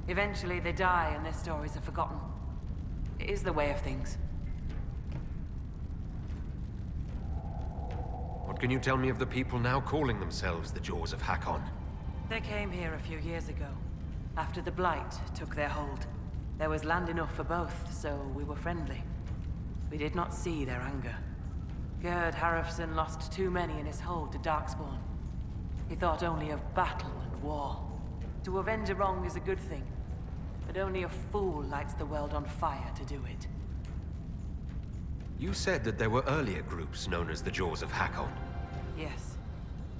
Eventually they die and their stories are forgotten. It is the way of things. What can you tell me of the people now calling themselves the Jaws of Hakon? They came here a few years ago, after the Blight took their hold. There was land enough for both, so we were friendly. We did not see their anger. Gerd Harrison lost too many in his hold to Darkspawn. He thought only of battle and war. To avenge a wrong is a good thing, but only a fool lights the world on fire to do it. You said that there were earlier groups known as the Jaws of Hakon. Yes.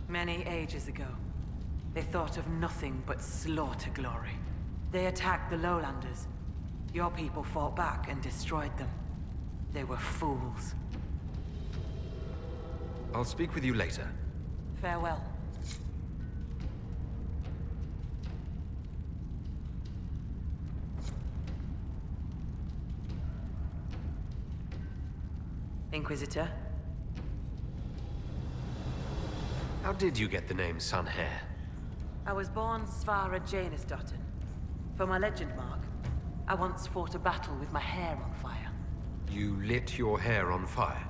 Many ages ago. They thought of nothing but slaughter glory. They attacked the Lowlanders. Your people fought back and destroyed them. They were fools. I'll speak with you later. Farewell. Inquisitor? How did you get the name Sunhair? I was born Svara Janisdottir. For my legend mark, I once fought a battle with my hair on fire. You lit your hair on fire?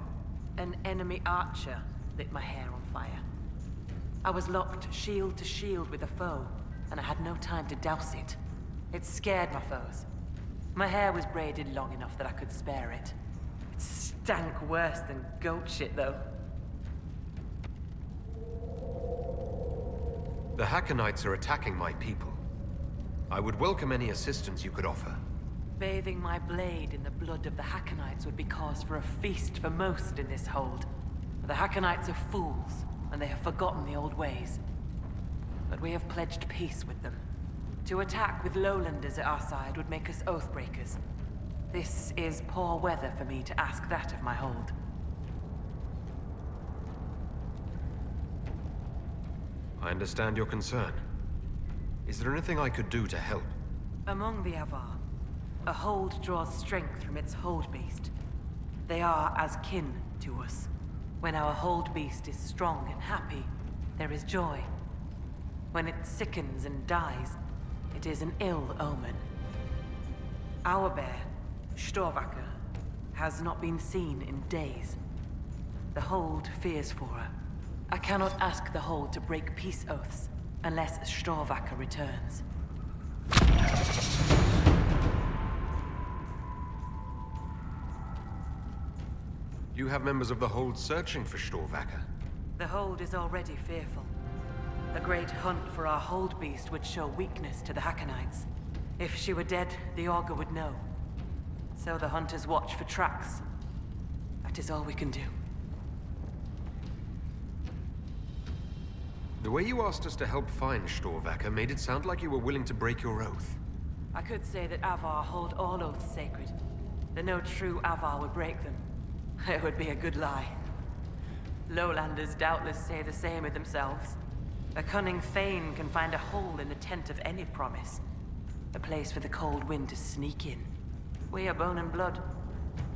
An enemy archer lit my hair on fire. I was locked shield to shield with a foe, and I had no time to douse it. It scared my foes. My hair was braided long enough that I could spare it. It stank worse than goat shit, though. The Hakonites are attacking my people. I would welcome any assistance you could offer. Bathing my blade in the blood of the Hakonites would be cause for a feast for most in this hold. But the Hakonites are fools, and they have forgotten the old ways. But we have pledged peace with them. To attack with Lowlanders at our side would make us oathbreakers. This is poor weather for me to ask that of my hold. I understand your concern. Is there anything I could do to help? Among the Avar, a hold draws strength from its hold beast. They are as kin to us. When our hold beast is strong and happy, there is joy. When it sickens and dies, it is an ill omen. Our bear, Storvacker, has not been seen in days. The hold fears for her. I cannot ask the hold to break peace oaths unless Storvacker returns. You have members of the hold searching for Storvacker. The hold is already fearful. A great hunt for our hold beast would show weakness to the Hakonites. If she were dead, the Augur would know. So the hunters watch for tracks. That is all we can do. The way you asked us to help find Storvacker made it sound like you were willing to break your oath. I could say that Avar hold all oaths sacred. That no true Avar would break them. It would be a good lie. Lowlanders doubtless say the same of themselves. A cunning Thane can find a hole in the tent of any promise. A place for the cold wind to sneak in. We are bone and blood.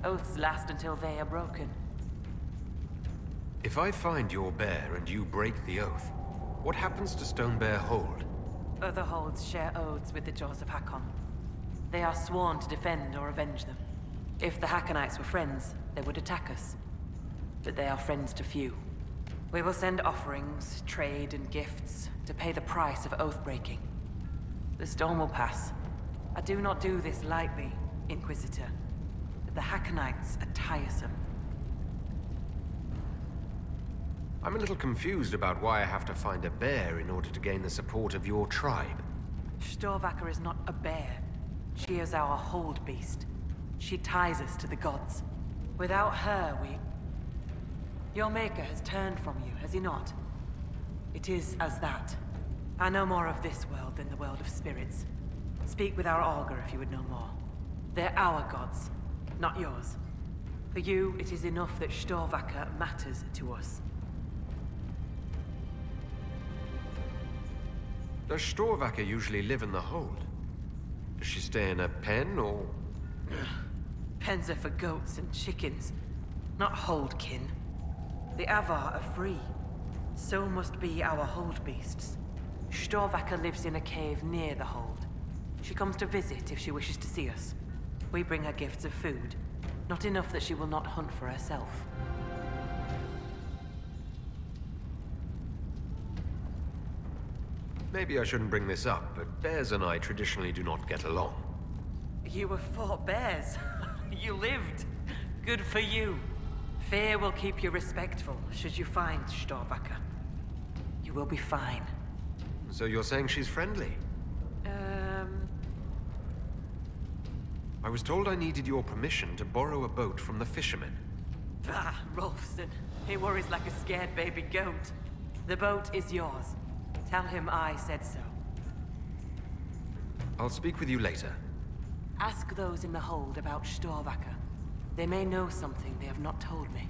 Oaths last until they are broken. If I find your bear and you break the oath, what happens to Stone Bear Hold? Other holds share oaths with the Jaws of Hakon. They are sworn to defend or avenge them. If the Hackonites were friends, they would attack us. But they are friends to few. We will send offerings, trade, and gifts to pay the price of oath-breaking. The storm will pass. I do not do this lightly, Inquisitor. But the Hackonites are tiresome. I'm a little confused about why I have to find a bear in order to gain the support of your tribe. Storvacker is not a bear. She is our hold beast. She ties us to the gods. Without her, we... Your Maker has turned from you, has he not? It is as that. I know more of this world than the world of spirits. Speak with our Augur if you would know more. They're our gods, not yours. For you, it is enough that Storvacker matters to us. Does Storvacker usually live in the hold? Does she stay in a pen, or...? Pens are for goats and chickens, not holdkin. The Avar are free. So must be our hold beasts. Storvacker lives in a cave near the hold. She comes to visit if she wishes to see us. We bring her gifts of food, not enough that she will not hunt for herself. Maybe I shouldn't bring this up, but bears and I traditionally do not get along. You have fought bears. You lived. Good for you. Fear will keep you respectful should you find Storvacker. You will be fine. So you're saying she's friendly? I was told I needed your permission to borrow a boat from the fishermen. Bah, Rolfson. He worries like a scared baby goat. The boat is yours. Tell him I said so. I'll speak with you later. Ask those in the hold about Storvacker. They may know something they have not told me.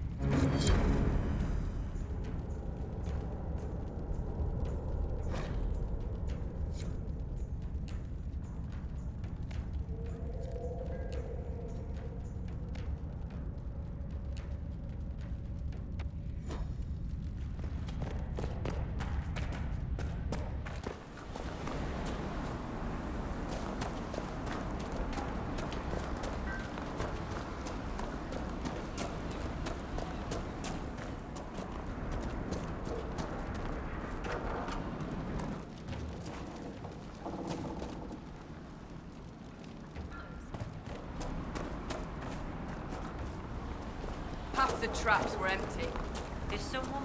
Half the traps were empty. Is someone...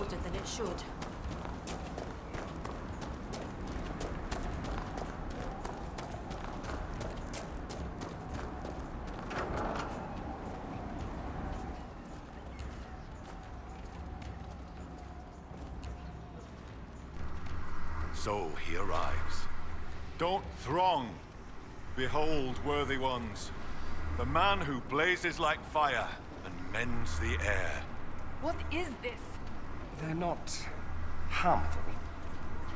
Than it should. So he arrives. Don't throng. Behold, worthy ones, the man who blazes like fire and mends the air. What is this? They're not harmful,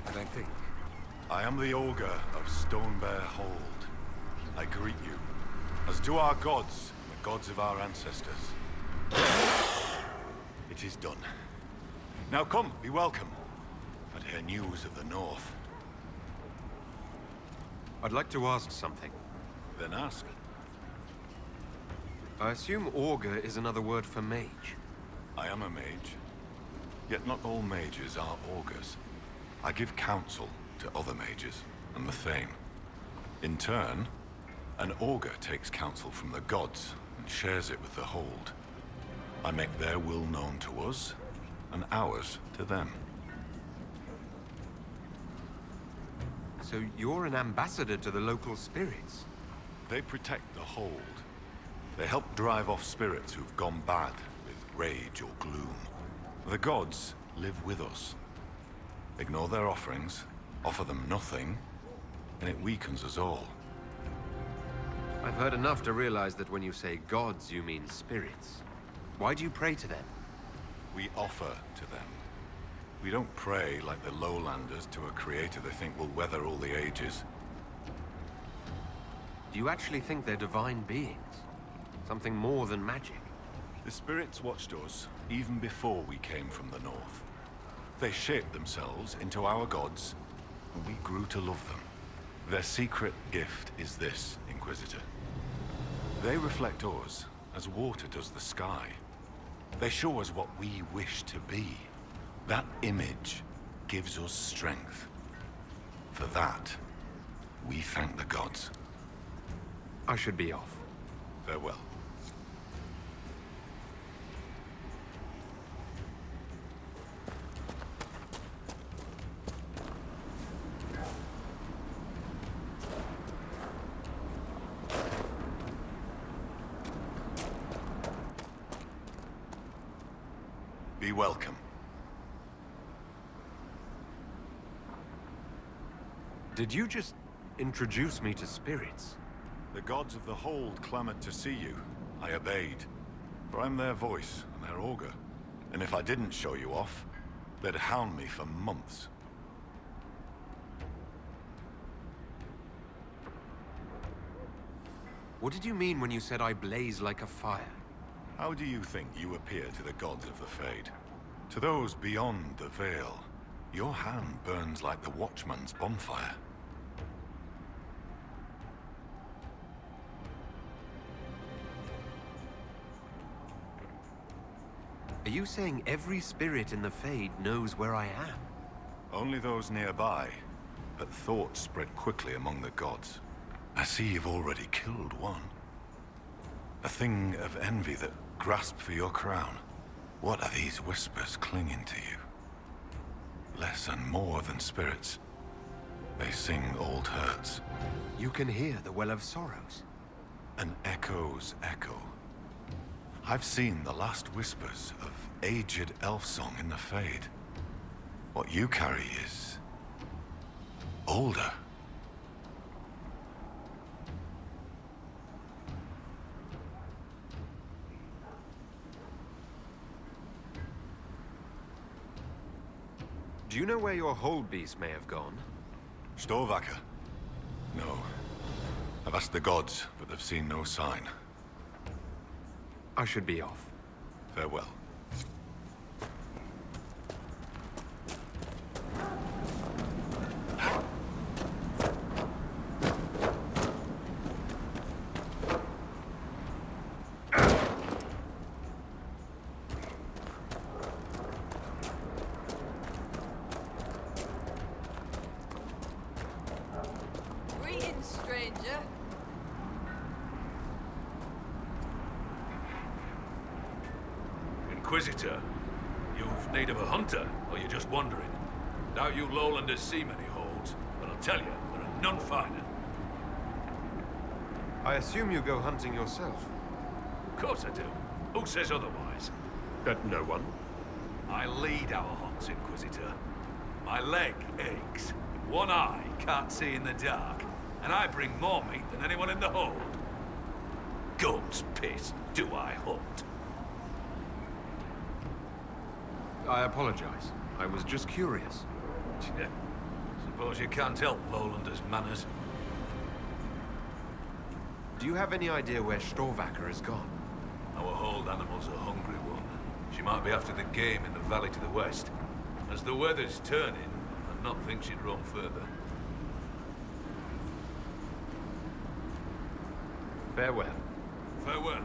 I don't think. I am the Ogre of Stonebear Hold. I greet you, as do our gods and the gods of our ancestors. It is done. Now come, be welcome, and hear news of the North. I'd like to ask something. Then ask. I assume augur is another word for mage. I am a mage. Yet not all mages are augurs. I give counsel to other mages and the Thane. In turn, an augur takes counsel from the gods and shares it with the Hold. I make their will known to us, and ours to them. So you're an ambassador to the local spirits? They protect the Hold. They help drive off spirits who've gone bad with rage or gloom. The gods live with us. Ignore their offerings, offer them nothing, and it weakens us all. I've heard enough to realize that when you say gods, you mean spirits. Why do you pray to them? We offer to them. We don't pray like the lowlanders to a creator they think will weather all the ages. Do you actually think they're divine beings? Something more than magic? The spirits watched us even before we came from the north. They shaped themselves into our gods, and we grew to love them. Their secret gift is this, Inquisitor. They reflect us as water does the sky. They show us what we wish to be. That image gives us strength. For that, we thank the gods. I should be off. Farewell. Be welcome. Did you just introduce me to spirits? The gods of the Hold clamored to see you. I obeyed. For I'm their voice and their augur. And if I didn't show you off, they'd hound me for months. What did you mean when you said I blaze like a fire? How do you think you appear to the gods of the Fade? To those beyond the Veil, your hand burns like the Watchman's bonfire. Are you saying every spirit in the Fade knows where I am? Only those nearby, but thoughts spread quickly among the gods. I see you've already killed one. A thing of envy that grasped for your crown. What are these whispers clinging to you? Less and more than spirits. They sing old hurts. You can hear the Well of Sorrows. An echo's echo. I've seen the last whispers of aged elf song in the Fade. What you carry is older. Do you know where your Hold beast may have gone? Storvacker? No. I've asked the gods, but they've seen no sign. I should be off. Farewell. Greetings, stranger. Inquisitor, you've need of a hunter, or you're just wandering? Doubt you lowlanders see many holds, but I'll tell you, there are none finer. I assume you go hunting yourself. Of course I do. Who says otherwise? No one. I lead our hunts, Inquisitor. My leg aches, one eye can't see in the dark, and I bring more meat than anyone in the hold. Guns piss, do I hunt? I apologize. I was just curious. Suppose you can't help lowlanders' manners. Do you have any idea where Storvacker has gone? Our hold animal's a hungry one. She might be after the game in the valley to the west. As the weather's turning, I'd not think she'd roam further. Farewell. Farewell.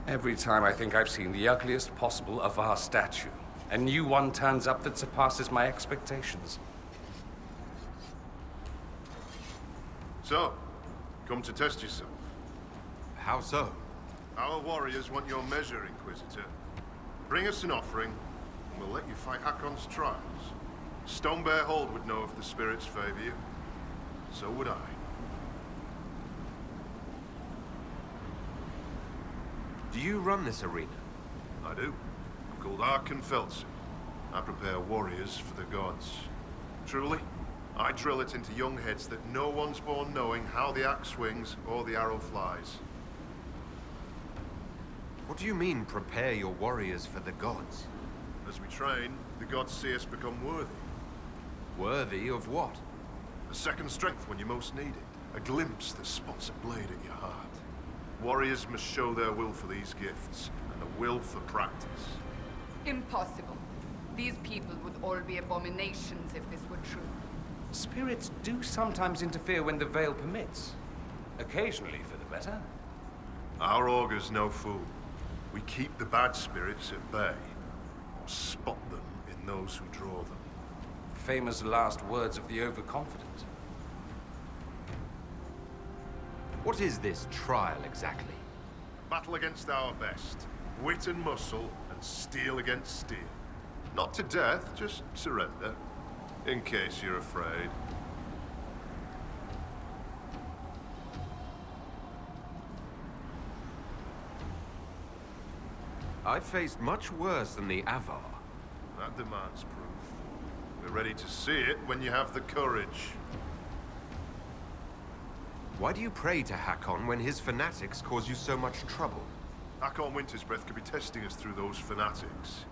Every time I think I've seen the ugliest possible Avar statue, a new one turns up that surpasses my expectations. So, come to test yourself. How so? Our warriors want your measure, Inquisitor. Bring us an offering, and we'll let you fight Hakon's trials. Stonebear Hold would know if the spirits favor you. So would I. Do you run this arena? I do. I'm called Arkan Feltzy. I prepare warriors for the gods. Truly, I drill it into young heads that no one's born knowing how the axe swings or the arrow flies. What do you mean, prepare your warriors for the gods? As we train, the gods see us become worthy. Worthy of what? A second strength when you most need it. A glimpse that spots a blade at your heart. Warriors must show their will for these gifts, and a will for practice. Impossible. These people would all be abominations if this were true. Spirits do sometimes interfere when the veil permits. Occasionally for the better. Our augur's no fool. We keep the bad spirits at bay, or spot them in those who draw them. Famous last words of the overconfident. What is this trial exactly? Battle against our best. Wit and muscle, and steel against steel. Not to death, just surrender. In case you're afraid. I've faced much worse than the Avar. That demands proof. We're ready to see it when you have the courage. Why do you pray to Hakon when his fanatics cause you so much trouble? Hakon Wintersbreath could be testing us through those fanatics.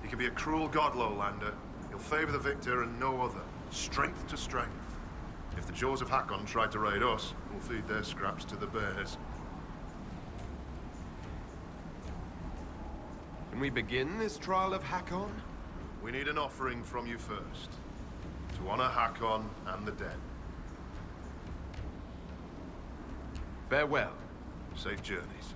He can be a cruel god, Lowlander. He'll favor the victor and no other. Strength to strength. If the jaws of Hakon try to raid us, we'll feed their scraps to the bears. Can we begin this trial of Hakon? We need an offering from you first. To honor Hakon and the dead. Farewell. Safe journeys.